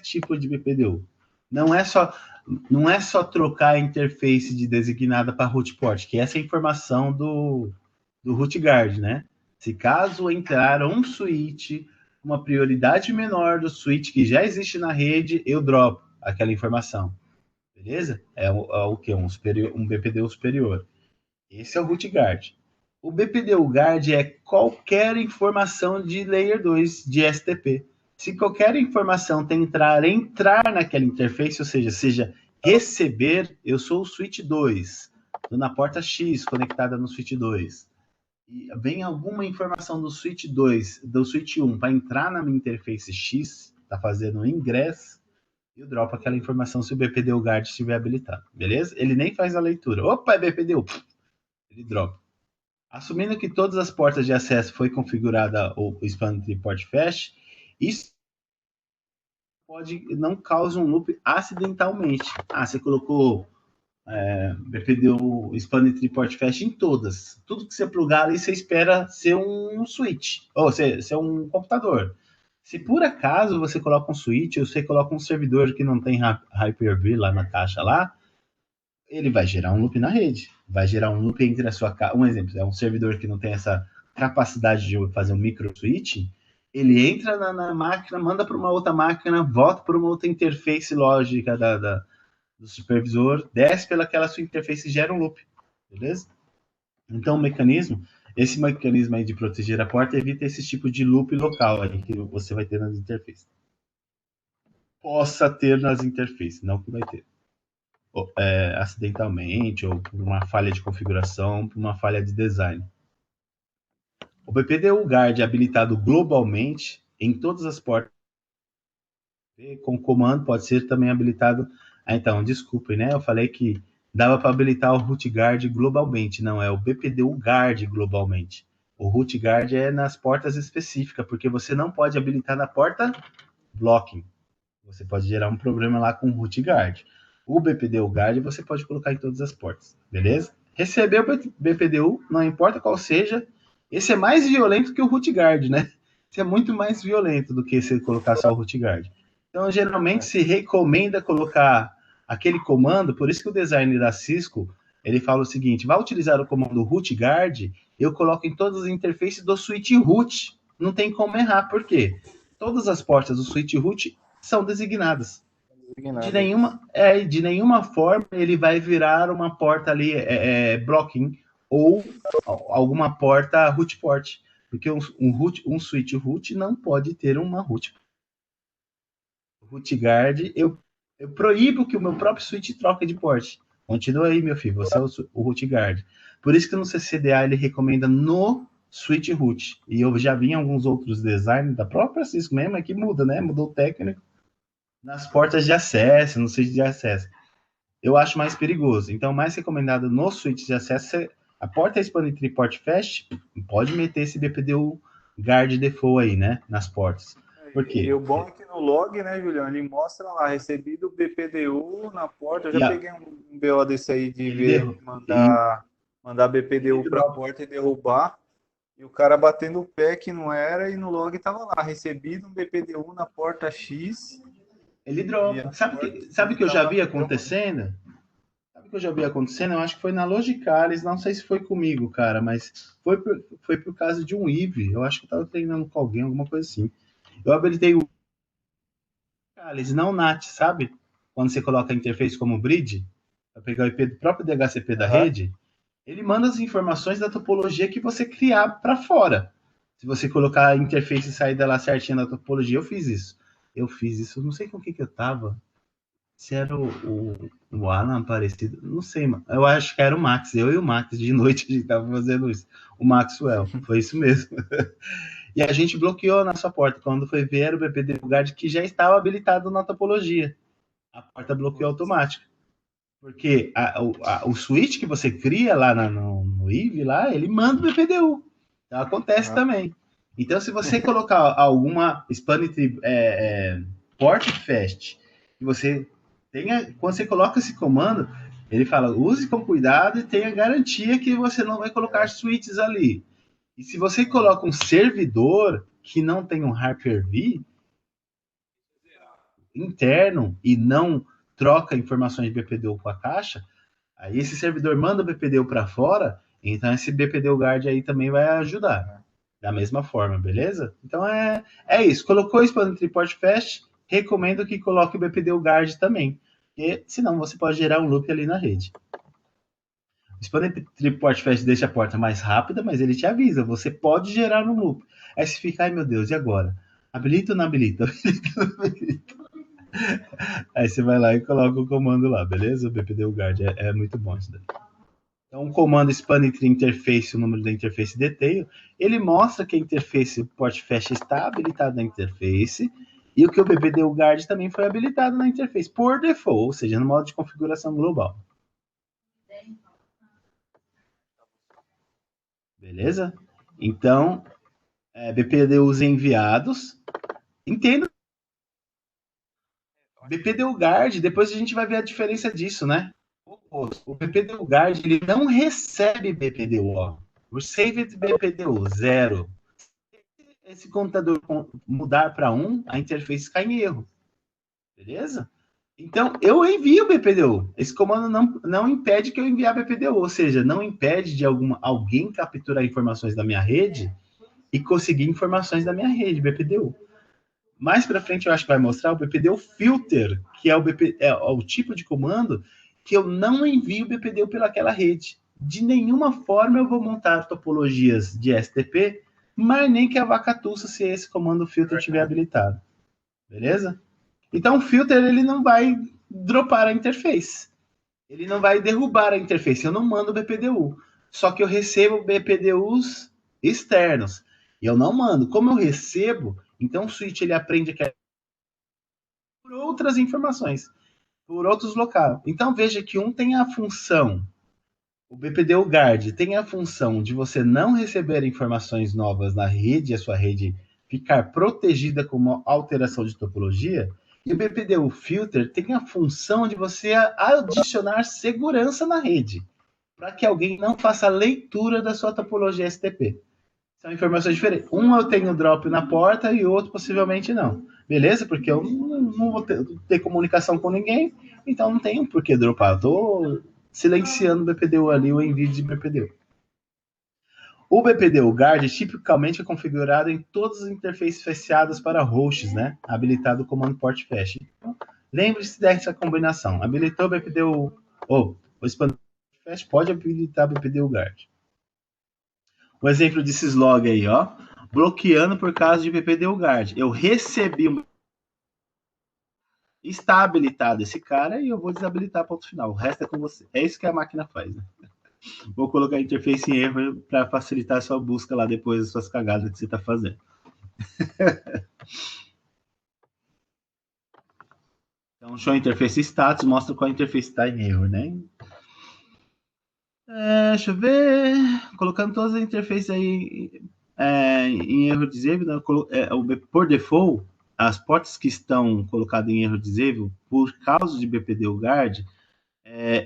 tipo de BPDU. Não é só trocar a interface de designada para root port, que essa é a informação do root guard, né? Se caso entrar um switch, uma prioridade menor do switch que já existe na rede, eu dropo aquela informação. Beleza? É o que? Um BPDU superior. Esse é o root guard. O BPDU guard é qualquer informação de layer 2 de STP. Se qualquer informação entrar naquela interface, ou seja receber, eu sou o switch 2, estou na porta X conectada no switch 2. E vem alguma informação do switch 2, do switch 1 para entrar na minha interface X, está fazendo o ingresso, eu dropo aquela informação se o BPDU guard estiver habilitado, beleza? Ele nem faz a leitura. Opa, é BPDU. Ele dropa. Assumindo que todas as portas de acesso foi configurada o Expand Port Fast, isso não causa um loop acidentalmente. Você colocou BPDU Expanded Triport Fast em todas. Tudo que você plugar ali, você espera ser um switch, ou ser um computador. Se por acaso você coloca um switch, ou você coloca um servidor que não tem Hyper-V lá na caixa lá, ele vai gerar um loop na rede. Vai gerar um loop entre a sua caixa. Um exemplo, é um servidor que não tem essa capacidade de fazer um micro switch, ele entra na máquina, manda para uma outra máquina, volta para uma outra interface lógica do supervisor, desce pelaquela sua interface e gera um loop, beleza? Então, esse mecanismo aí de proteger a porta evita esse tipo de loop local aí que você vai ter nas interfaces. Possa ter nas interfaces, não que vai ter. Acidentalmente, ou por uma falha de configuração, por uma falha de design. O BPDU Guard é habilitado globalmente em todas as portas. Com comando pode ser também habilitado. Então, desculpe, né? Eu falei que dava para habilitar o Root Guard globalmente. Não, é o BPDU Guard globalmente. O Root Guard é nas portas específicas, porque você não pode habilitar na porta blocking. Você pode gerar um problema lá com o Root Guard. O BPDU Guard você pode colocar em todas as portas, beleza? Receber o BPDU, não importa qual seja, esse é mais violento que o Root Guard, né? Esse é muito mais violento do que se colocar só o Root Guard. Então, geralmente se recomenda colocar aquele comando, por isso que o design da Cisco, ele fala o seguinte, vai utilizar o comando root guard, eu coloco em todas as interfaces do switch root. Não tem como errar, por quê? Todas as portas do switch root são designadas. De nenhuma forma ele vai virar uma porta ali, blocking, ou alguma porta root port. Porque um switch root não pode ter uma root rootguard, eu proíbo que o meu próprio switch troque de porte. Continua aí, meu filho, você é o rootguard. Por isso que no CCDA ele recomenda no switch root. E eu já vi em alguns outros designs da própria Cisco mesmo, é que muda, né? Mudou o técnico nas portas de acesso, no switch de acesso. Eu acho mais perigoso. Então, mais recomendado no switch de acesso, a porta Expanded Triport Fast pode meter esse BPDU Guard Default aí, né? Nas portas. Por quê? E o bom é que no log, né, Juliano, ele mostra lá, recebido BPDU na porta. Eu já peguei um BO desse aí de mandar BPDU para a porta e derrubar. E o cara batendo o pé que não era, e no log tava lá, recebido um BPDU na porta X. Ele dropa. Sabe o que eu já vi acontecendo? Sabe o que eu já vi acontecendo? Eu acho que foi na Logicalis, não sei se foi comigo, cara, mas foi por causa de um IV. Eu acho que eu tava treinando com alguém, alguma coisa assim. Eu habilitei o Logicalis, não NAT, sabe? Quando você coloca a interface como bridge, para pegar o IP do próprio DHCP da rede, ele manda as informações da topologia que você criar para fora. Se você colocar a interface e sair dela certinha da topologia, eu fiz isso. Não sei com o que eu tava. Se era o Alan parecido, não sei, mano. Eu acho que era o Max, eu e o Max, de noite a gente tava fazendo isso. O Maxwell, foi isso mesmo. E a gente bloqueou a nossa porta. Quando foi ver, era o BPD Guard que já estava habilitado na topologia. A porta bloqueou automática. Porque o switch que você cria lá no IV, lá, ele manda o BPDU. Então acontece também. Então, se você colocar alguma Spanish port fast, que você tenha, quando você coloca esse comando, ele fala, use com cuidado e tenha garantia que você não vai colocar switches ali. E se você coloca um servidor que não tem um Hyper-V interno e não troca informações de BPDU com a caixa, aí esse servidor manda o BPDU para fora, então esse BPDU Guard aí também vai ajudar. Da mesma forma, beleza? Então é isso. Colocou o Expanded Triport Fast, recomendo que coloque o BPDU Guard também. Porque senão você pode gerar um loop ali na rede. O Expanded Triport Fast deixa a porta mais rápida, mas ele te avisa, você pode gerar um loop. Aí você fica, ai meu Deus, e agora? Habilita ou não habilita? Aí você vai lá e coloca o comando lá, beleza? O BPDU Guard é muito bom isso daí. Então, o comando Expanded Interface, o número da interface detail, ele mostra que a interface port fast está habilitada na interface e o que o BPDU Guard também foi habilitado na interface por default, ou seja, no modo de configuração global. Beleza? Então, BPDUs enviados. Entenda. BPDU Guard, depois a gente vai ver a diferença disso, né? O BPDU Guard, ele não recebe BPDU, ó. O Saved BPDU, 0. Se esse computador mudar para 1, a interface cai em erro. Beleza? Então, eu envio o BPDU. Esse comando não impede que eu envie a BPDU, ou seja, não impede de alguém capturar informações da minha rede e conseguir informações da minha rede, BPDU. Mais para frente eu acho que vai mostrar o BPDU Filter, que é o tipo de comando que eu não envio o BPDU pelaquela rede. De nenhuma forma eu vou montar topologias de STP, mas nem que a vaca tussa se esse comando filter estiver habilitado. Beleza? Então o filter ele não vai dropar a interface. Ele não vai derrubar a interface. Eu não mando BPDU. Só que eu recebo BPDUs externos. E eu não mando. Como eu recebo, então o switch ele aprende que é por outras informações, por outros locais. Então veja que um tem a função, o BPDU Guard tem a função de você não receber informações novas na rede, a sua rede ficar protegida com uma alteração de topologia, e o BPDU Filter tem a função de você adicionar segurança na rede, para que alguém não faça leitura da sua topologia STP. São informações diferentes. Um eu tenho drop na porta e o outro possivelmente não. Beleza? Porque eu não vou ter comunicação com ninguém, então não tenho por que dropar. Estou silenciando o BPDU ali, o envio de BPDU. O BPDU Guard tipicamente é configurado em todas as interfaces fechadas para hosts, né? Habilitado o comando port fetch. Então, lembre-se dessa combinação. Habilitou o BPDU, o expander fetch pode habilitar o BPDU Guard. Um exemplo desses log aí, ó. Bloqueando por causa de BPDU Guard. Eu recebi está habilitado esse cara e eu vou desabilitar ponto final. O resto é com você. É isso que a máquina faz, né? Vou colocar a interface em erro para facilitar a sua busca lá depois das suas cagadas que você está fazendo. Então, show interface status mostra qual interface está em erro, né? Deixa eu ver. Colocando todas as interfaces aí em erro disable, né? Por default, as portas que estão colocadas em erro disable por causa de BPDU Guard,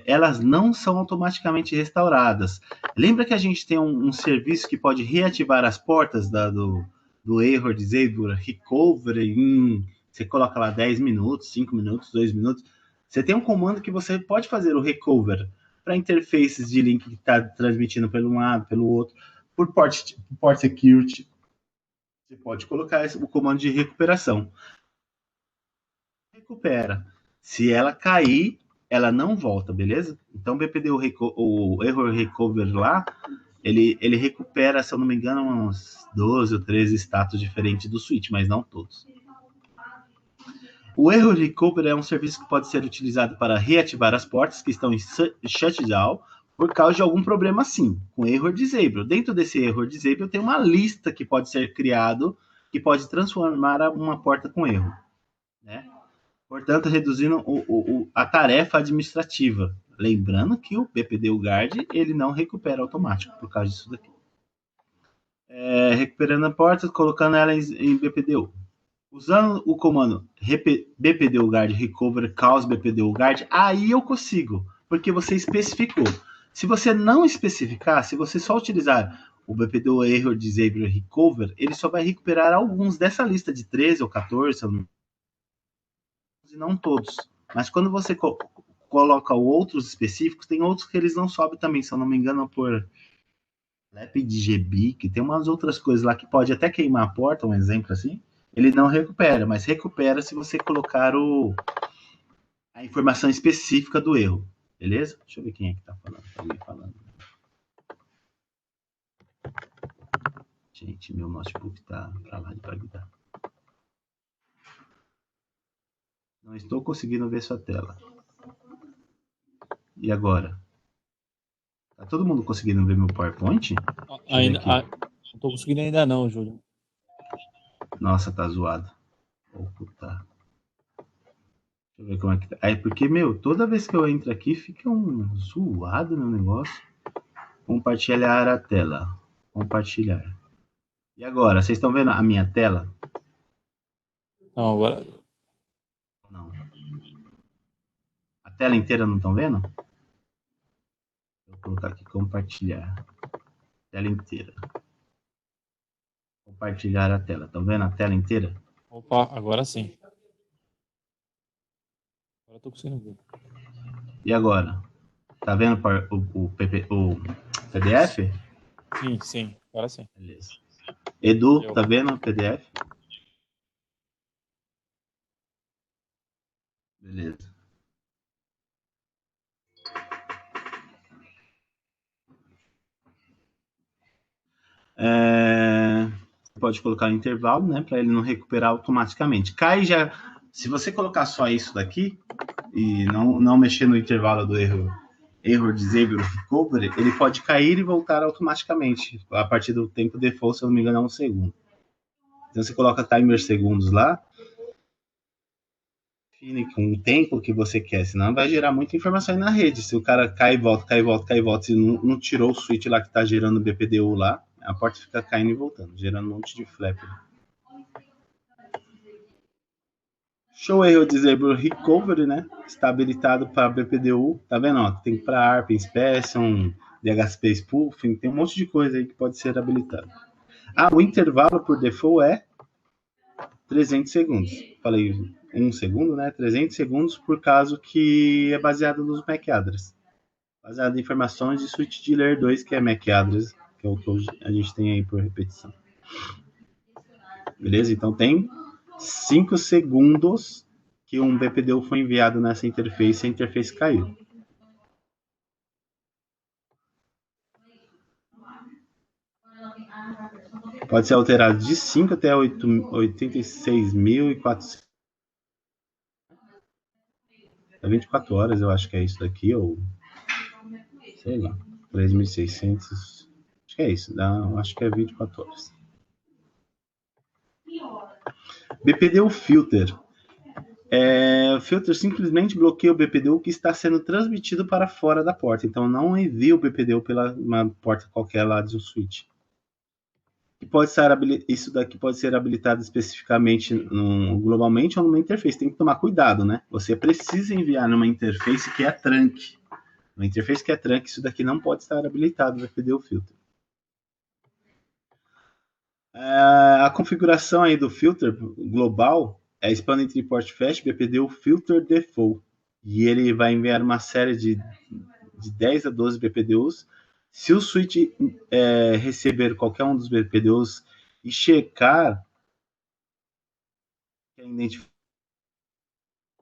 elas não são automaticamente restauradas. Lembra que a gente tem um serviço que pode reativar as portas do error disable recovery você coloca lá 10 minutos, 5 minutos, 2 minutos. Você tem um comando que você pode fazer o recover para interfaces de link que está transmitindo pelo um lado, pelo outro, por port security. Você pode colocar o comando de recuperação. Recupera. Se ela cair, ela não volta, beleza? Então o BPDU, o error recover lá, ele recupera, se eu não me engano, uns 12 ou 13 status diferentes do switch, mas não todos. O error recover é um serviço que pode ser utilizado para reativar as portas que estão em shutdown por causa de algum problema assim, com error disable. Dentro desse error disable tem uma lista que pode ser criado que pode transformar uma porta com erro, né? Portanto, reduzindo a tarefa administrativa. Lembrando que o BPDU Guard ele não recupera automático por causa disso daqui. Recuperando a porta, colocando ela em BPDU. Usando o comando BPDU Guard Recover Cause BPDU Guard, aí eu consigo, porque você especificou. Se você não especificar, se você só utilizar o BPDU Error Disable Recover, ele só vai recuperar alguns dessa lista de 13 ou 14, e não todos. Mas quando você coloca outros específicos, tem outros que eles não sobem também, se eu não me engano, por LAPDGB, que tem umas outras coisas lá que pode até queimar a porta, um exemplo assim. Ele não recupera, mas recupera se você colocar a informação específica do erro. Beleza? Deixa eu ver quem é que tá falando. Tá alguém falando. Gente, meu notebook tá pra lá de Bagdá. Não estou conseguindo ver sua tela. E agora? Tá todo mundo conseguindo ver meu PowerPoint? Ainda, não tô conseguindo ainda não, Júlio. Nossa, tá zoado. Oh, puta. Deixa eu ver como é que tá. Aí, porque, toda vez que eu entro aqui, fica um zoado no negócio. Compartilhar a tela. Compartilhar. E agora, vocês estão vendo a minha tela? Não, agora. Não. A tela inteira não estão vendo? Vou colocar aqui compartilhar. Tela inteira. Compartilhar a tela. Estão vendo a tela inteira? Opa, agora sim. Agora eu tô conseguindo ver. E agora? Tá vendo o PDF? Sim, agora sim. Beleza. Edu, Eu. tá vendo o PDF? Beleza. Pode colocar um intervalo, né, para ele não recuperar automaticamente. Cai já. Se você colocar só isso daqui e não mexer no intervalo do error disable recovery, ele pode cair e voltar automaticamente a partir do tempo default, se eu não me engano, é 1 segundo. Então você coloca timer segundos lá, define com o tempo que você quer, senão vai gerar muita informação aí na rede. Se o cara cai e volta, se não tirou o switch lá que está gerando o BPDU lá, a porta fica caindo e voltando, gerando um monte de flap. Show Error Disable Recovery, né? Está habilitado para BPDU. Tá vendo? Ó, tem para ARP Inspection, DHCP Spoofing, tem um monte de coisa aí que pode ser habilitado. O intervalo por default é 300 segundos. Falei 1 segundo, né? 300 segundos por caso que é baseado nos MAC address. Baseado em informações de Switch de Layer 2, que é MAC address, que é o que a gente tem aí por repetição. Beleza? Então tem 5 segundos que um BPDU foi enviado nessa interface e a interface caiu. Pode ser alterado de 5 até 86.400. 24 horas, eu acho que é isso daqui, ou sei lá, 3.600. Acho que é isso, acho que é 24 horas. BPDU Filter. O filter simplesmente bloqueia o BPDU que está sendo transmitido para fora da porta. Então, não envia o BPDU pela uma porta qualquer lá de um switch. Isso daqui pode ser habilitado especificamente globalmente ou numa interface. Tem que tomar cuidado, né? Você precisa enviar numa interface que é trunk. Uma interface que é trunk, isso daqui não pode estar habilitado no BPDU Filter. A configuração aí do filter global é Expanded Report Fast BPDU Filter Default. E ele vai enviar uma série de 10 a 12 BPDUs. Se o switch receber qualquer um dos BPDUs e checar que é identificado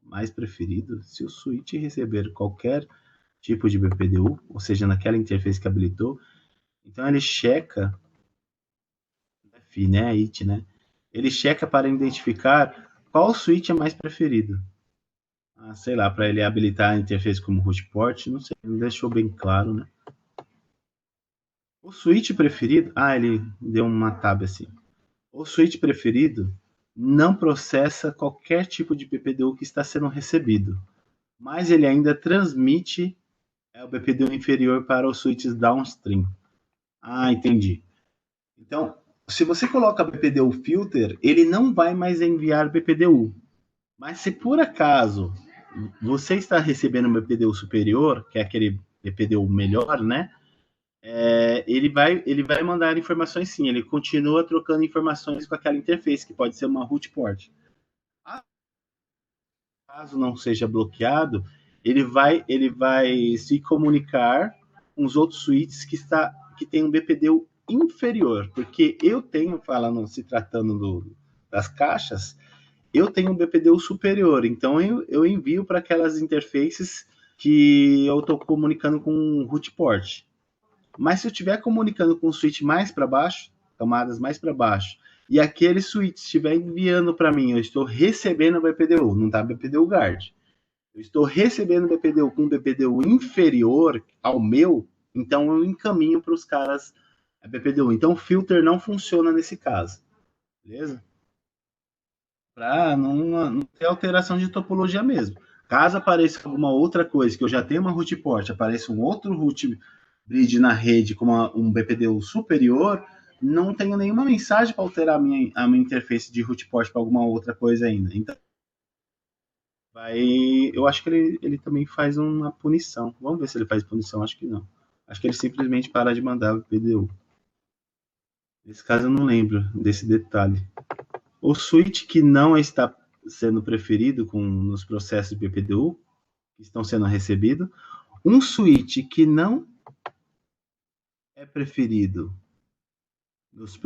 mais preferido, se o switch receber qualquer tipo de BPDU, ou seja, naquela interface que habilitou, então ele checa, né, IT, né? Ele checa para identificar qual switch é mais preferido. Sei lá, para ele habilitar a interface como root port, não sei, não deixou bem claro, né? O switch preferido, ele deu uma tab assim. O switch preferido não processa qualquer tipo de BPDU que está sendo recebido, mas ele ainda transmite o BPDU inferior para os switches downstream. Entendi. Então, se você coloca BPDU filter, ele não vai mais enviar BPDU. Mas se por acaso você está recebendo um BPDU superior, que é aquele BPDU melhor, né? Ele vai mandar informações sim, ele continua trocando informações com aquela interface, que pode ser uma root port. Caso não seja bloqueado, ele vai se comunicar com os outros switches que tem um BPDU inferior, porque eu tenho, se tratando das caixas, eu tenho um BPDU superior, então eu envio para aquelas interfaces que eu estou comunicando com um root port. Mas se eu estiver comunicando com o switch mais para baixo, tomadas mais para baixo, e aquele switch estiver enviando para mim, eu estou recebendo o BPDU, não está BPDU guard. Eu estou recebendo BPDU com BPDU inferior ao meu, então eu encaminho para os caras a BPDU. Então o filter não funciona nesse caso. Beleza? Para não ter alteração de topologia mesmo. Caso apareça alguma outra coisa, que eu já tenho uma root port, apareça um outro root bridge na rede com um BPDU superior, não tenho nenhuma mensagem para alterar a minha interface de root port para alguma outra coisa ainda. Então, eu acho que ele também faz uma punição. Vamos ver se ele faz punição, acho que não. Acho que ele simplesmente para de mandar o BPDU. Nesse caso eu não lembro desse detalhe. O switch que não está sendo preferido nos processos de BPDU, que estão sendo recebidos, um switch que não é preferido nos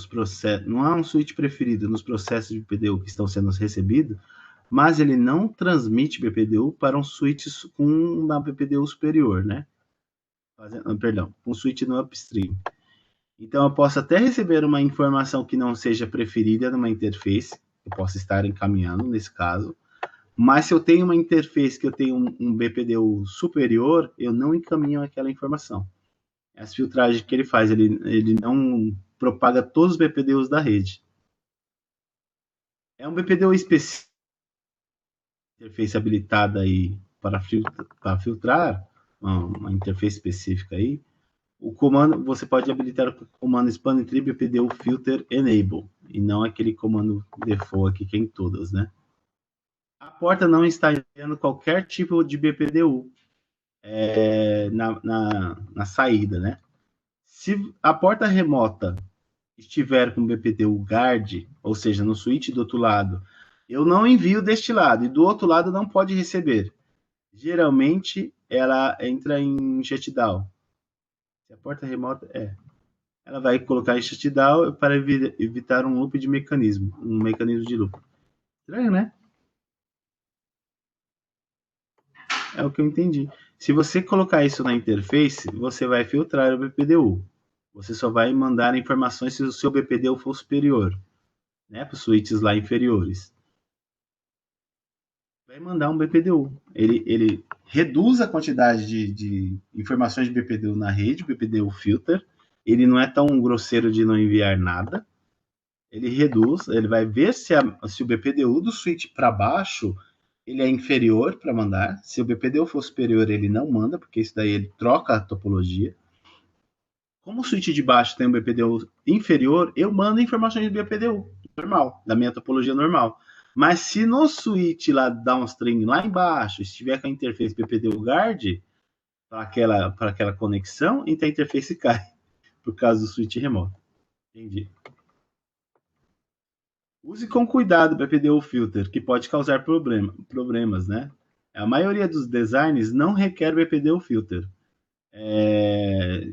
processos, não há um switch preferido nos processos de BPDU que estão sendo recebidos, mas ele não transmite BPDU para um switch com uma BPDU superior, né? Perdão, um switch no upstream. Então, eu posso até receber uma informação que não seja preferida numa interface, eu posso estar encaminhando nesse caso, mas se eu tenho uma interface que eu tenho um BPDU superior, eu não encaminho aquela informação. Essa filtragem que ele faz, ele não propaga todos os BPDUs da rede. É um BPDU específico, interface habilitada aí para filtrar, uma interface específica aí. O comando, você pode habilitar o comando expandtree BPDU filter enable, e não aquele comando default aqui que é em todas, né? A porta não está enviando qualquer tipo de BPDU na saída, né? Se a porta remota estiver com BPDU guard, ou seja, no switch do outro lado, eu não envio deste lado, e do outro lado não pode receber. Geralmente, ela entra em shutdown. Se a porta remota ela vai colocar em shutdown para evitar um loop de mecanismo, um mecanismo de loop. Estranho, né? É o que eu entendi. Se você colocar isso na interface, você vai filtrar o BPDU. Você só vai mandar informações se o seu BPDU for superior, né, para os switches lá inferiores. Vai mandar um BPDU. Ele reduz a quantidade de informações de BPDU na rede, BPDU filter. Ele não é tão grosseiro de não enviar nada. Ele reduz, ele vai ver se o BPDU do switch para baixo ele é inferior para mandar. Se o BPDU for superior, ele não manda, porque isso daí ele troca a topologia. Como o switch de baixo tem um BPDU inferior, eu mando informações de BPDU normal, da minha topologia normal. Mas se no switch lá downstream, lá embaixo, estiver com a interface BPDU guard para aquela conexão, então a interface cai, por causa do switch remoto. Entendi. Use com cuidado o BPDU filter, que pode causar problemas, né? A maioria dos designs não requer BPDU filter.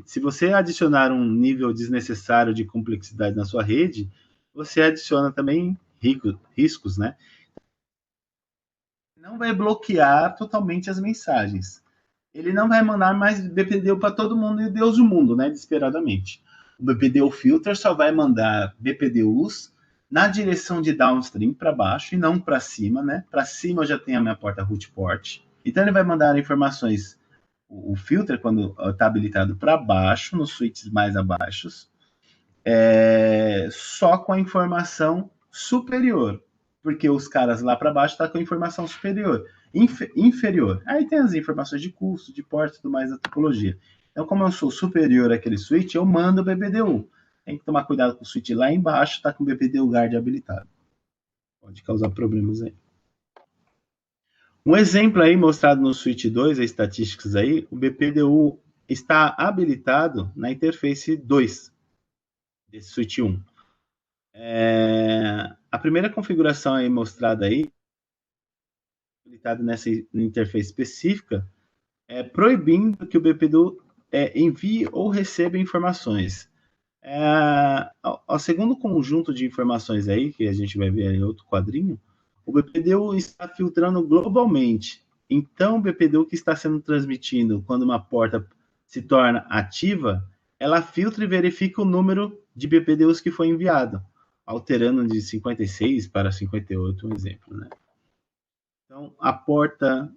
Se você adicionar um nível desnecessário de complexidade na sua rede, você adiciona também riscos, né? Não vai bloquear totalmente as mensagens. Ele não vai mandar mais BPDU para todo mundo e Deus do mundo, né? Desesperadamente. O BPDU filter só vai mandar BPDUs na direção de downstream para baixo e não para cima, né? Para cima eu já tenho a minha porta root port. Então ele vai mandar informações, o filter, quando está habilitado para baixo, nos switches mais abaixo, só com a informação superior, porque os caras lá para baixo estão com a informação superior, inferior. Aí tem as informações de custo, de porta e tudo mais da topologia. Então, como eu sou superior àquele switch, eu mando o BPDU. Tem que tomar cuidado com o switch lá embaixo, está com o BPDU guard habilitado. Pode causar problemas aí. Um exemplo aí mostrado no switch 2, as estatísticas aí, o BPDU está habilitado na interface 2 desse switch 1. A primeira configuração aí mostrada aí, habilitada nessa interface específica, é proibindo que o BPDU envie ou receba informações. O segundo conjunto de informações aí, que a gente vai ver em outro quadrinho, o BPDU está filtrando globalmente. Então, o BPDU que está sendo transmitido quando uma porta se torna ativa, ela filtra e verifica o número de BPDUs que foi enviado, alterando de 56 para 58, um exemplo, né? Então, a porta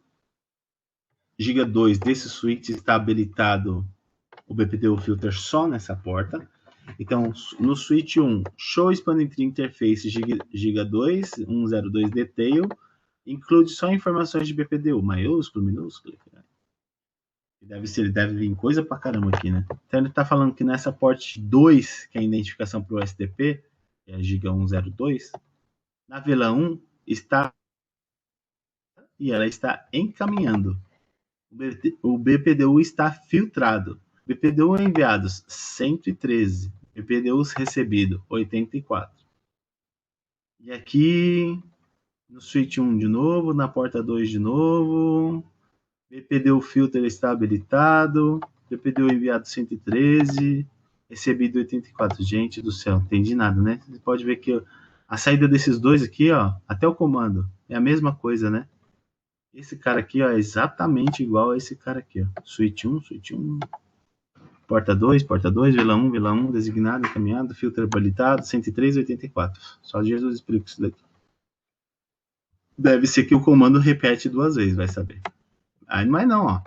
Giga 2 desse switch está habilitado o BPDU filter só nessa porta. Então, no switch 1, show expanding tree interface Giga 2, 102 detail, include só informações de BPDU, maiúsculo, minúsculo. Ele deve vir coisa pra caramba aqui, né? Então ele tá falando que nessa port 2, que é a identificação para o STP, que é a Giga 102, na VLAN 1 está e ela está encaminhando. O BPDU está filtrado. BPDU enviados 113. BPDUs recebido 84. E aqui no switch 1 de novo, na porta 2 de novo. BPDU filter está habilitado. BPDU enviado 113. Recebido 84. Gente do céu, não entendi nada, né? Você pode ver que a saída desses dois aqui, ó, até o comando, é a mesma coisa, né? Esse cara aqui, ó, é exatamente igual a esse cara aqui, ó. Switch 1, porta 2, vila 1, designado, encaminhado, filtro habilitado, 103, 84. Só Jesus explica isso daqui. Deve ser que o comando repete 2 vezes, vai saber. Aí, mas não, ó.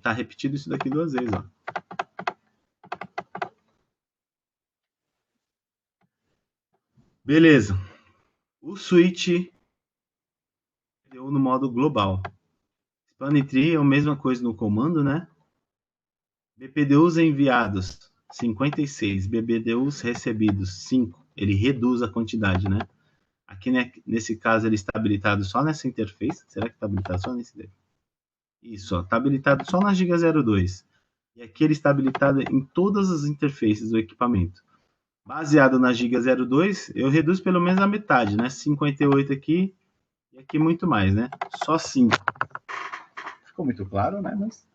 Tá repetido isso daqui 2 vezes, ó. Beleza. O switch deu no modo global. Span tree é a mesma coisa no comando, né? BPDUs enviados 56, BPDUs recebidos 5. Ele reduz a quantidade, né? Aqui, né, nesse caso, ele está habilitado só nessa interface. Será que está habilitado só nesse daqui? Isso, está habilitado só na Giga 02. E aqui ele está habilitado em todas as interfaces do equipamento. Baseado na Giga 02, eu reduzo pelo menos a metade, né? 58 aqui e aqui muito mais, né? Só 5. Ficou muito claro, né? Mas...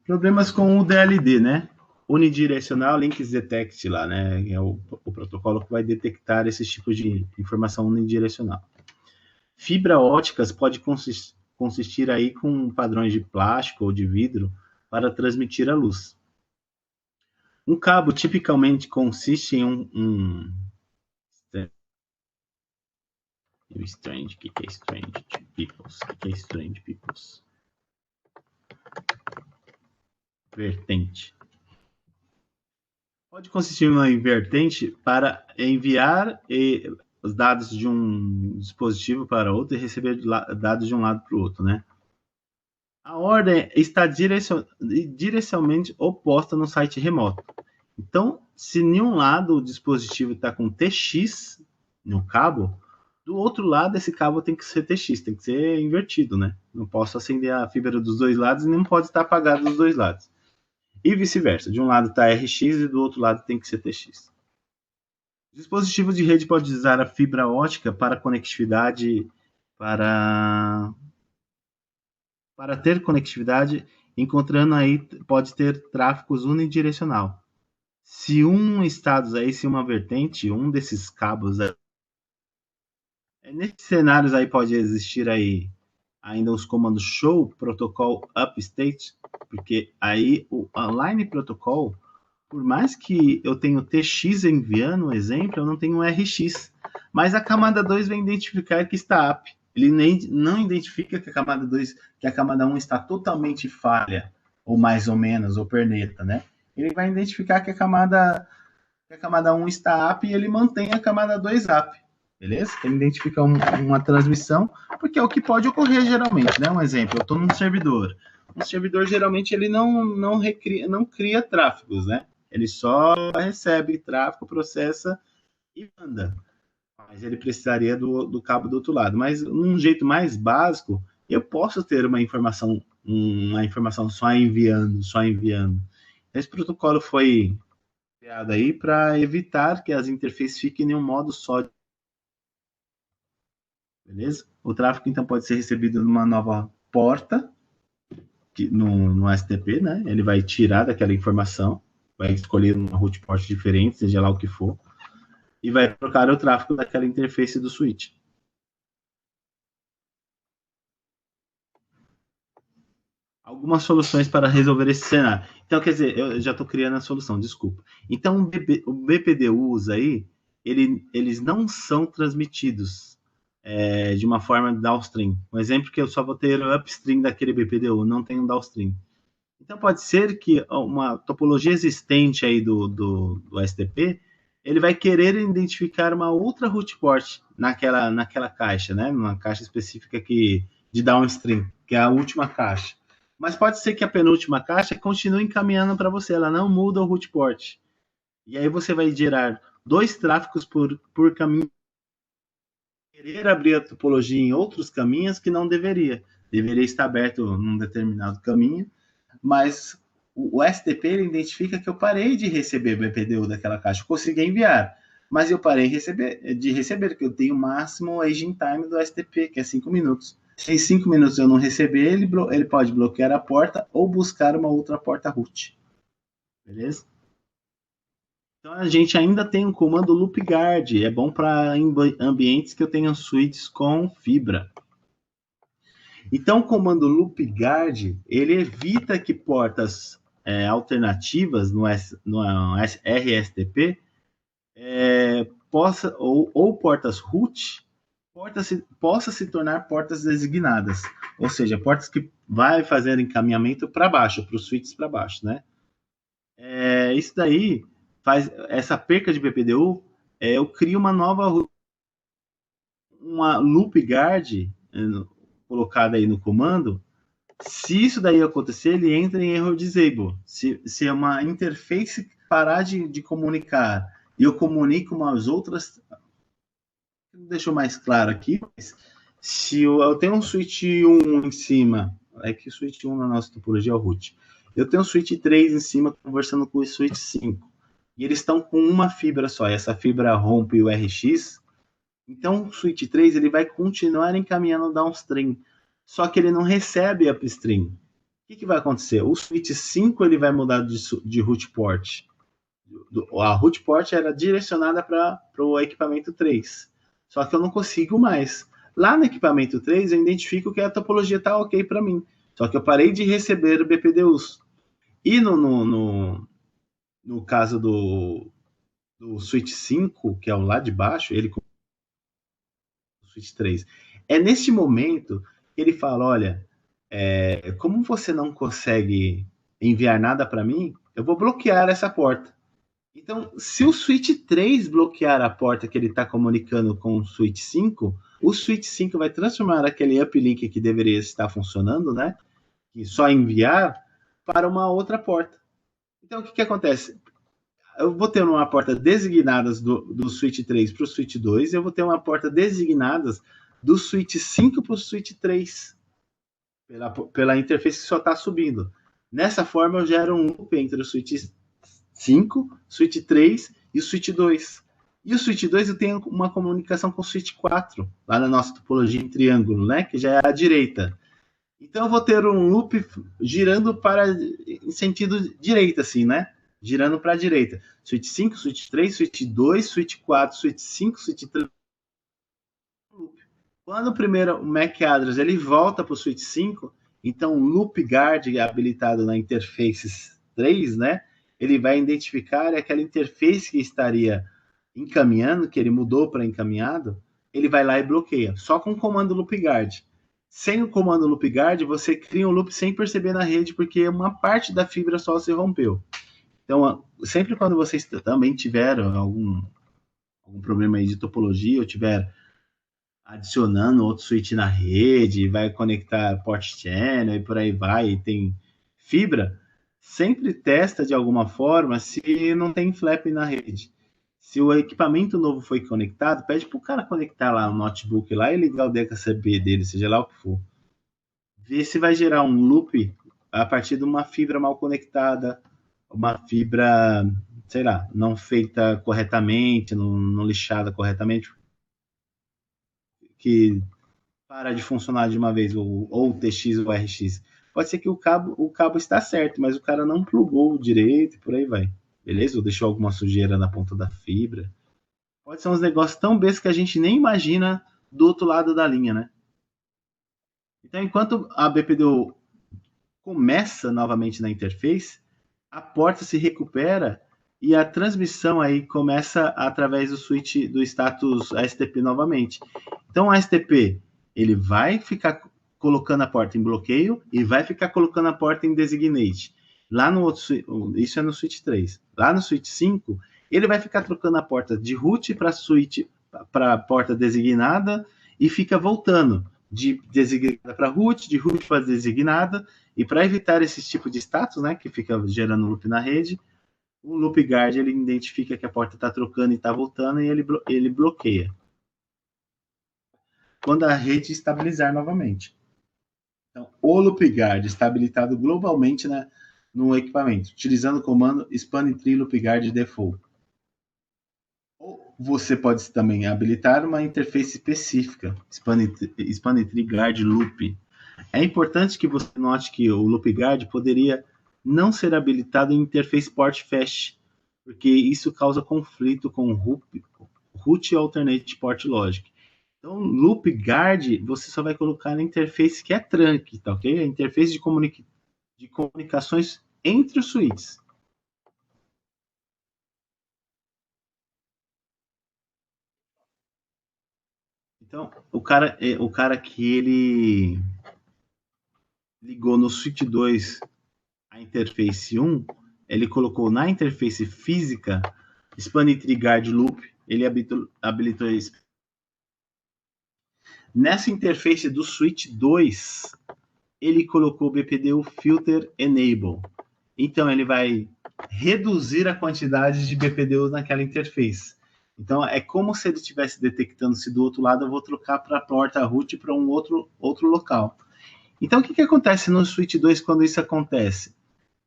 problemas com o DLD, né? Unidirectional Links Detect lá, né? É o protocolo que vai detectar esses tipos de informação unidirecional. Fibra óticas pode consistir aí com padrões de plástico ou de vidro para transmitir a luz. Um cabo tipicamente consiste em strange, que é strange peoples? Que é strange peoples? Vertente. Pode consistir em uma vertente para enviar os dados de um dispositivo para outro e receber dados de um lado para o outro, né? A ordem está direcionalmente oposta no site remoto. Então, se em um lado o dispositivo está com TX no cabo, do outro lado esse cabo tem que ser TX, tem que ser invertido, né? Não posso acender a fibra dos dois lados e não pode estar apagado dos dois lados. E vice-versa, de um lado está RX e do outro lado tem que ser TX. O dispositivo de rede pode usar a fibra ótica para conectividade, para ter conectividade, encontrando aí, pode ter tráfegos unidirecional. Se se uma vertente, um desses cabos, nesses cenários aí pode existir aí ainda os comandos show, protocol upstate, porque aí o online protocol, por mais que eu tenha o TX enviando um exemplo, eu não tenho um RX. Mas a camada 2 vai identificar que está up. Ele não identifica que a camada 2, que a camada 1 está totalmente falha, ou mais ou menos, ou perneta, né? Ele vai identificar que a camada 1 está up e ele mantém a camada 2 up. Beleza? Ele identifica uma transmissão, porque é o que pode ocorrer geralmente, né? Um exemplo, eu estou num servidor. Um servidor, geralmente, ele não cria tráfegos, né? Ele só recebe tráfego, processa e manda. Mas ele precisaria do cabo do outro lado. Mas, num jeito mais básico, eu posso ter uma informação só enviando. Esse protocolo foi criado aí para evitar que as interfaces fiquem em um modo só. Beleza? O tráfego, então, pode ser recebido numa nova porta, no STP, né? Ele vai tirar daquela informação, vai escolher uma root port diferente, seja lá o que for, e vai trocar o tráfego daquela interface do switch. Algumas soluções para resolver esse cenário. Então, quer dizer, eu já estou criando a solução, desculpa. Então, o BPDUs aí, eles não são transmitidos de uma forma downstream. Um exemplo que eu só vou ter o upstream daquele BPDU, não tem um downstream. Então, pode ser que uma topologia existente aí do STP, ele vai querer identificar uma outra root port naquela caixa, né? Uma caixa específica de downstream, que é a última caixa. Mas pode ser que a penúltima caixa continue encaminhando para você, ela não muda o root port. E aí você vai gerar 2 tráfegos por caminho. querer abrir a topologia em outros caminhos que não deveria. Deveria estar aberto num determinado caminho, mas o STP ele identifica que eu parei de receber BPDU daquela caixa. Eu consegui enviar, mas eu parei de receber, porque eu tenho o máximo aging time do STP, que é 5 minutos. Se em 5 minutos eu não receber, ele pode bloquear a porta ou buscar uma outra porta root. Beleza? Então a gente ainda tem um comando loopguard, é bom para ambientes que eu tenho switches com fibra. Então o comando loopguard, ele evita que portas alternativas no RSTP ou portas root possa se tornar portas designadas, ou seja, portas que vai fazer encaminhamento para baixo, para os switches para baixo, né? Isso daí faz essa perca de BPDU, eu crio uma loopguard colocada aí no comando. Se isso daí acontecer, ele entra em error disable. Se é uma interface parar de comunicar e eu comunico umas outras, não deixou mais claro aqui, mas se eu tenho um switch 1 em cima, é que o switch 1 na nossa topologia é o root. Eu tenho um switch 3 em cima conversando com o switch 5. E eles estão com uma fibra só, e essa fibra rompe o RX. Então o switch 3 ele vai continuar encaminhando downstream, só que ele não recebe upstream. O que vai acontecer? O switch 5 ele vai mudar de root port. A root port era direcionada para o equipamento 3. Só que eu não consigo mais. Lá no equipamento 3 eu identifico que a topologia está ok para mim. Só que eu parei de receber BPDUs. E no caso do switch 5, que é o lá de baixo, ele o switch 3. É neste momento que ele fala, olha, como você não consegue enviar nada para mim, eu vou bloquear essa porta. Então, se o switch 3 bloquear a porta que ele está comunicando com o switch 5, o switch 5 vai transformar aquele uplink que deveria estar funcionando, né, que só enviar, para uma outra porta. Então, o que acontece? Eu vou ter uma porta designadas do switch 3 para o switch 2, e eu vou ter uma porta designadas do switch 5 para o switch 3, pela interface que só está subindo. Nessa forma, eu gero um loop entre o switch 5, switch 3 e o switch 2. E o switch 2 eu tenho uma comunicação com o switch 4, lá na nossa topologia em triângulo, né, que já é à direita. Então eu vou ter um loop girando em sentido direito, assim, né? Girando para a direita. Switch 5, switch 3, switch 2, switch 4, switch 5, switch 3. Quando o MAC address ele volta para o switch 5, então o loop guard habilitado na interface 3, né? Ele vai identificar aquela interface que estaria encaminhando, que ele mudou para encaminhado, ele vai lá e bloqueia, só com o comando loopguard. Sem o comando loopguard, você cria um loop sem perceber na rede, porque uma parte da fibra só se rompeu. Então, sempre quando vocês também tiveram algum problema aí de topologia, ou tiver adicionando outro switch na rede, vai conectar port channel e por aí vai, e tem fibra, sempre testa de alguma forma se não tem flap na rede. Se o equipamento novo foi conectado, pede para o cara conectar lá o notebook lá e ligar o DHCP dele, seja lá o que for. Vê se vai gerar um loop a partir de uma fibra mal conectada, uma fibra, sei lá, não feita corretamente, não lixada corretamente, que para de funcionar de uma vez, ou o TX ou o RX. Pode ser que o cabo está certo, mas o cara não plugou direito e por aí vai. Beleza? Ou deixou alguma sujeira na ponta da fibra. Pode ser uns negócios tão bestos que a gente nem imagina do outro lado da linha, né? Então, enquanto a BPDU começa novamente na interface, a porta se recupera e a transmissão aí começa através do switch do status ASTP novamente. Então, o ASTP ele vai ficar colocando a porta em bloqueio e vai ficar colocando a porta em designate. Lá no outro, isso é no switch 3. Lá no switch 5, ele vai ficar trocando a porta de root para a porta designada e fica voltando de designada para root, de root para designada. E para evitar esse tipo de status, né, que fica gerando loop na rede, o loop guard ele identifica que a porta está trocando e está voltando e ele bloqueia. quando a rede estabilizar novamente. Então, o LoopGuard está habilitado globalmente no equipamento, utilizando o comando span-tree LoopGuard default. Ou você pode também habilitar uma interface específica, span-tree guard loop. É importante que você note que o LoopGuard poderia não ser habilitado em interface port fast, porque isso causa conflito com root alternate port logic. Então, LoopGuard você só vai colocar na interface que é trunk, tá ok? A interface de comunicações entre os switches. Então, o cara que ele ligou no switch 2 a interface 1, ele colocou na interface física span-tree guard loop, ele habilitou isso. Nessa interface do switch 2, ele colocou o BPDU filter enable. Então, ele vai reduzir a quantidade de BPDUs naquela interface. Então, é como se ele estivesse detectando se do outro lado eu vou trocar para a porta root para um outro local. Então, o que acontece no switch 2 quando isso acontece?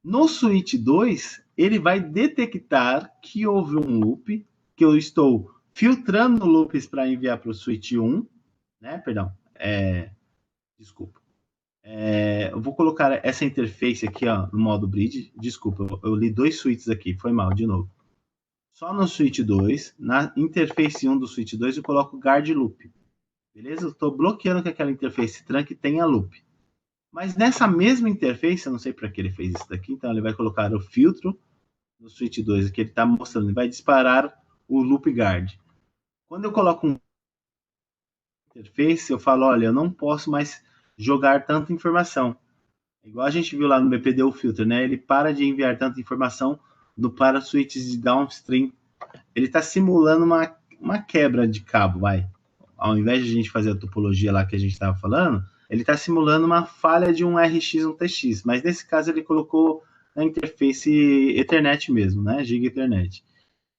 No switch 2, ele vai detectar que houve um loop, que eu estou filtrando loops para enviar para o switch 1, né? Perdão, desculpa. Eu vou colocar essa interface aqui, ó, no modo bridge. Desculpa, eu li 2 switches aqui, foi mal, de novo. Só no switch 2, na interface 1 do switch 2, eu coloco guard loop. Beleza? Eu estou bloqueando que aquela interface trunk tenha loop. Mas nessa mesma interface, eu não sei para que ele fez isso daqui, então ele vai colocar o filtro no switch 2, que ele está mostrando, ele vai disparar o loop guard. Quando eu coloco um interface, eu falo, olha, eu não posso mais jogar tanta informação. Igual a gente viu lá no BPDU filter, né? Ele para de enviar tanta informação para switches de downstream. Ele está simulando uma quebra de cabo, vai. Ao invés de a gente fazer a topologia lá que a gente estava falando, ele está simulando uma falha de um RX e um TX, mas nesse caso ele colocou na interface Ethernet mesmo, né? Giga Ethernet.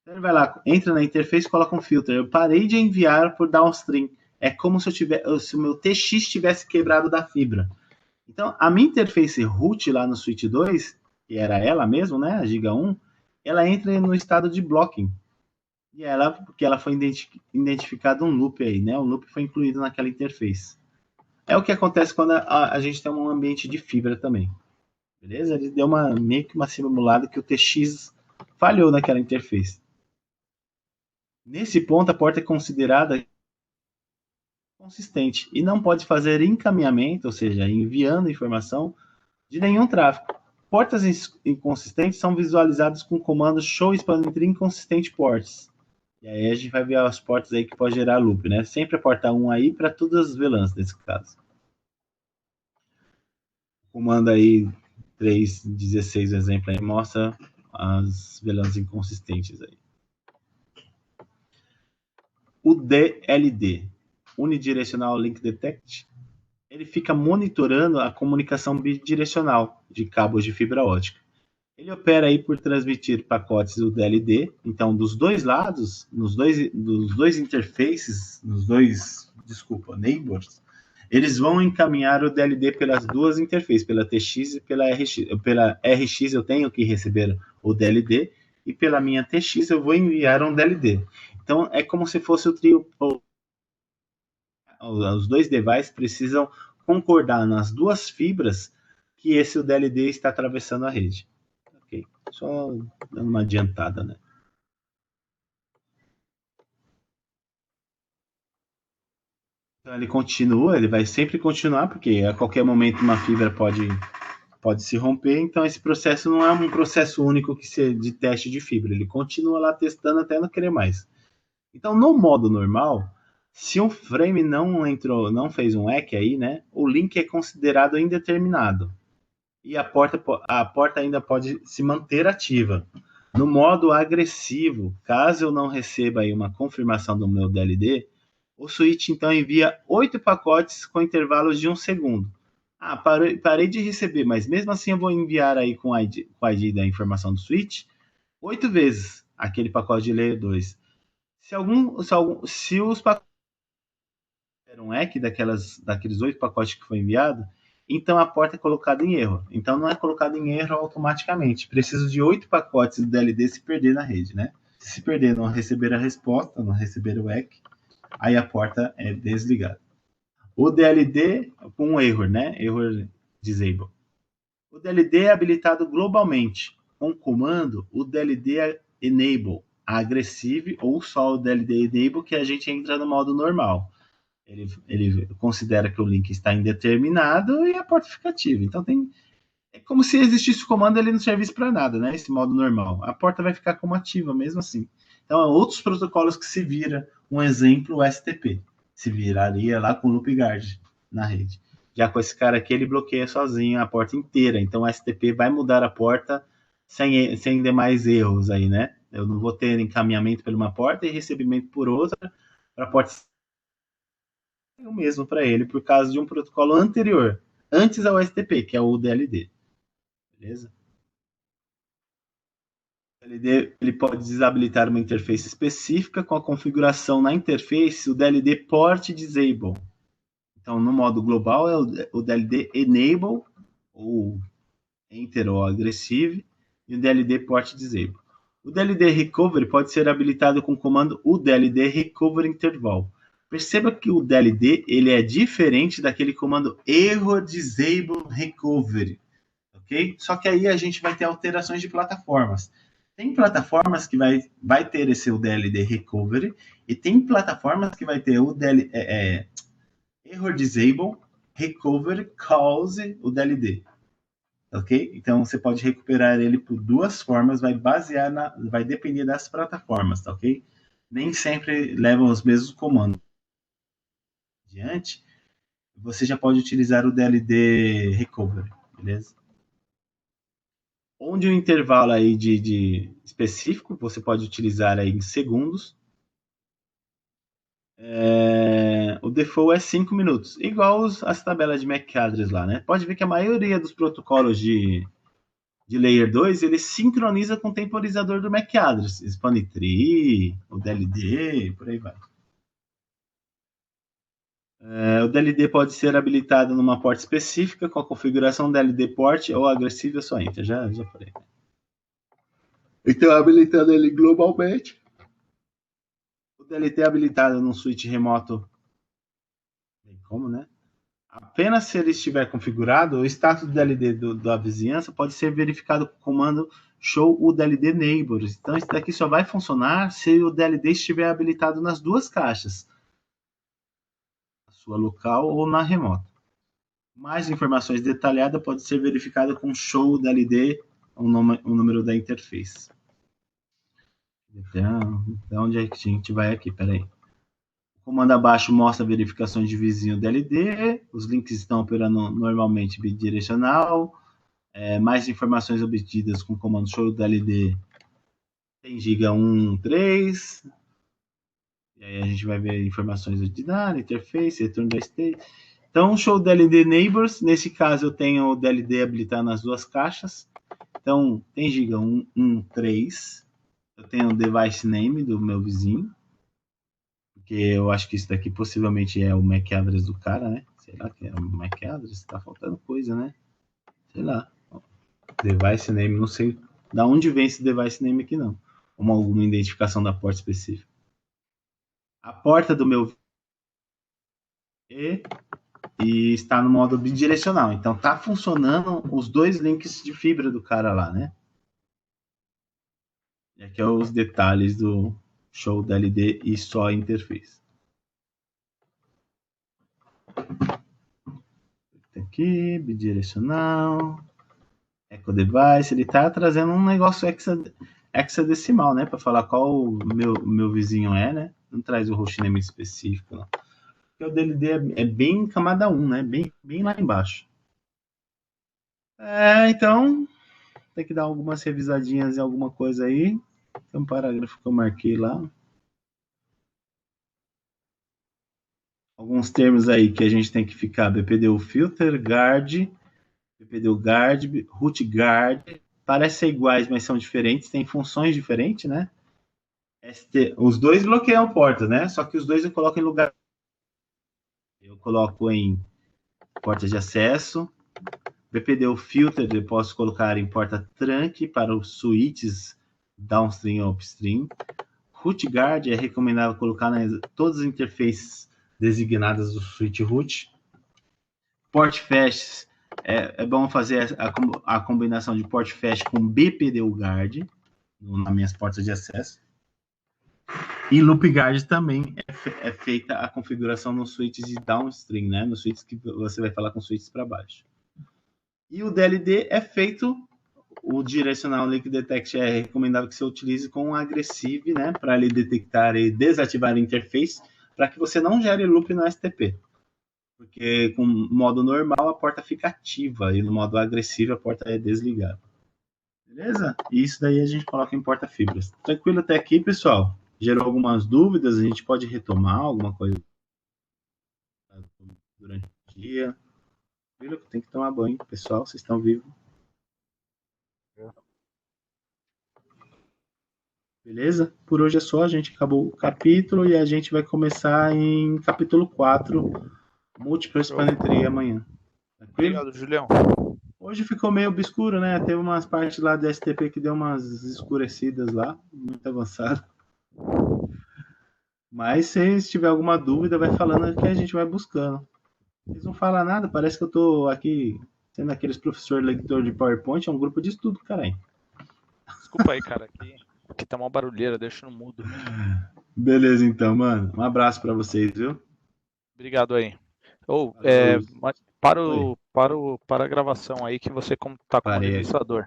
Então ele vai lá, entra na interface e coloca um filter. Eu parei de enviar por downstream. É como se o meu TX tivesse quebrado da fibra. Então, a minha interface root lá no switch 2, que era ela mesmo, né? A Giga 1, ela entra no estado de blocking. E porque ela foi identificado um loop aí, né? O loop foi incluído naquela interface. É o que acontece quando a gente tem um ambiente de fibra também. Beleza? Ele deu meio que uma simulada que o TX falhou naquela interface. Nesse ponto, a porta é considerada consistente e não pode fazer encaminhamento, ou seja, enviando informação de nenhum tráfego. Portas inconsistentes são visualizadas com o comando show span-tree inconsistent ports. E aí a gente vai ver as portas aí que pode gerar loop, né? Sempre a porta 1 aí para todas as VLANs nesse caso. O comando aí 3.16, exemplo aí, mostra as VLANs inconsistentes aí. O DLD, Unidirectional Link Detect, ele fica monitorando a comunicação bidirecional de cabos de fibra ótica. Ele opera aí por transmitir pacotes do DLD, então dos dois lados, dos dois interfaces, neighbors, eles vão encaminhar o DLD pelas duas interfaces, pela TX e pela RX. Pela RX eu tenho que receber o DLD e pela minha TX eu vou enviar um DLD. Então é como se fosse o trio. Os dois devices precisam concordar nas duas fibras que esse DLD está atravessando a rede. Ok, só dando uma adiantada, né? Então ele continua, ele vai sempre continuar, porque a qualquer momento uma fibra pode se romper, então esse processo não é um processo único de teste de fibra, ele continua lá testando até não querer mais. Então, no modo normal, se um frame não fez um EC aí, né, o link é considerado indeterminado e a porta ainda pode se manter ativa. No modo agressivo, caso eu não receba aí uma confirmação do meu DLD, o switch então envia 8 pacotes com intervalos de 1 segundo. Parei de receber, mas mesmo assim eu vou enviar aí com o ID da informação do switch 8 vezes aquele pacote de layer 2. Se os pacotes um EC daqueles 8 pacotes que foi enviado, então a porta é colocada em erro. Então não é colocada em erro automaticamente. Preciso de 8 pacotes do DLD se perder na rede, né? Se perder, não receber a resposta, não receber o EC, aí a porta é desligada. O DLD com um error, né? Error disable. O DLD é habilitado globalmente com o comando o DLD enable, aggressive ou só o DLD enable, que a gente entra no modo normal. Ele considera que o link está indeterminado e a porta fica ativa. Então é como se existisse o comando, ele não servisse para nada, né? Esse modo normal. A porta vai ficar como ativa mesmo assim. Então, outros protocolos que se vira. Um exemplo, o STP. Se viraria lá com o loop guard na rede. Já com esse cara aqui, ele bloqueia sozinho a porta inteira. Então, o STP vai mudar a porta sem demais erros aí, né? Eu não vou ter encaminhamento por uma porta e recebimento por outra para a porta o mesmo para ele por causa de um protocolo anterior, antes ao STP, que é o DLD. Beleza? O DLD ele pode desabilitar uma interface específica com a configuração na interface, o DLD Port Disable. Então, no modo global, é o DLD Enable, ou Enter ou Aggressive, e o DLD Port Disable. O DLD Recovery pode ser habilitado com o comando UDLD Recovery Interval. Perceba que o DLD ele é diferente daquele comando Error Disable Recovery. Okay? Só que aí a gente vai ter alterações de plataformas. Tem plataformas que vai ter esse UDLD Recovery e tem plataformas que vai ter o Error Disable Recovery Cause UDLD. Ok? Então você pode recuperar ele por duas formas, vai depender das plataformas, tá ok? Nem sempre levam os mesmos comandos. Adiante, você já pode utilizar o DLD Recovery, beleza? Onde um intervalo aí de específico, você pode utilizar aí em segundos. O default é 5 minutos, igual as tabelas de MAC address lá, né? Pode ver que a maioria dos protocolos de Layer 2, ele sincroniza com o temporizador do MAC address, Span3, o DLD, por aí vai. O DLD pode ser habilitado numa porta específica com a configuração DLD port ou agressiva só enter, já falei. Então, habilitando ele globalmente. O DLD é habilitado num switch remoto, como, né? Apenas se ele estiver configurado, o status do DLD da vizinhança pode ser verificado com o comando show o DLD neighbors. Então, isso daqui só vai funcionar se o DLD estiver habilitado nas duas caixas, na sua local ou na remota. Mais informações detalhadas pode ser verificada com show DLD, o número da interface. Então, onde é que a gente vai aqui? Peraí. O comando abaixo mostra verificações de vizinho DLD, os links estão operando normalmente bidirecional, mais informações obtidas com o comando show DLD tem giga 1, 3, e aí a gente vai ver informações ordinárias, interface, retorno da state. Então, show DLD neighbors, nesse caso eu tenho o DLD habilitado nas duas caixas, então tem giga 1, 3, eu tenho o device name do meu vizinho, porque eu acho que isso daqui possivelmente é o MAC address do cara, né? Sei lá que é o MAC address, tá faltando coisa, né? Sei lá. Device name, não sei da onde vem esse device name aqui, não. Como alguma identificação da porta específica. A porta do meu e está no modo bidirecional. Então tá funcionando os dois links de fibra do cara lá, né? E aqui é os detalhes do show DLD e só interface. Aqui, bidirecional, Echo Device, ele tá trazendo um negócio hexadecimal, né? Para falar qual o meu vizinho é, né? Não traz o hostname específico, não. Porque o DLD é bem camada 1, né? Bem lá embaixo. Então, tem que dar algumas revisadinhas em alguma coisa aí. Tem um parágrafo que eu marquei lá. Alguns termos aí que a gente tem que ficar: BPDU Filter, Guard, BPDU Guard, Root Guard. Parecem ser iguais, mas são diferentes, tem funções diferentes, né? Os dois bloqueiam portas, né? Só que os dois eu coloco em lugar coloco em porta de acesso. BPDU Filter eu posso colocar em porta trunk para os switches downstream ou upstream. Root Guard é recomendável colocar nas todas as interfaces designadas do switch root. Port Fast é bom fazer a combinação de Port Fast com BPDU Guard nas minhas portas de acesso. E Loop Guard também é feita a configuração nos switches de downstream, né? Nos switches que você vai falar com switches para baixo. E o DLD é feito, o Directional Link Detect é recomendável que você utilize com o Aggressive, né? Para ele detectar e desativar a interface, para que você não gere loop no STP. Porque com modo normal a porta fica ativa e no modo agressivo a porta é desligada. Beleza? E isso daí a gente coloca em porta fibras. Tranquilo até aqui, pessoal? Gerou algumas dúvidas? A gente pode retomar alguma coisa durante o dia? Tem que tomar banho, pessoal, vocês estão vivos. Beleza? Por hoje é só, a gente acabou o capítulo e a gente vai começar em capítulo 4, múltipla expanetria amanhã. Tranquilo? Obrigado, Julião. Hoje ficou meio obscuro, né? Teve umas partes lá do STP que deu umas escurecidas lá, muito avançado. Mas se tiver alguma dúvida, vai falando que a gente vai buscando. Eles não falam nada, parece que eu tô aqui sendo aqueles professor leitor de PowerPoint, é um grupo de estudo, caralho. Desculpa aí, cara, aqui tá uma barulheira, deixa no mudo. Beleza, então, mano. Um abraço pra vocês, viu? Obrigado aí. Valeu. Para a gravação aí que você tá como Parei aí. administrador.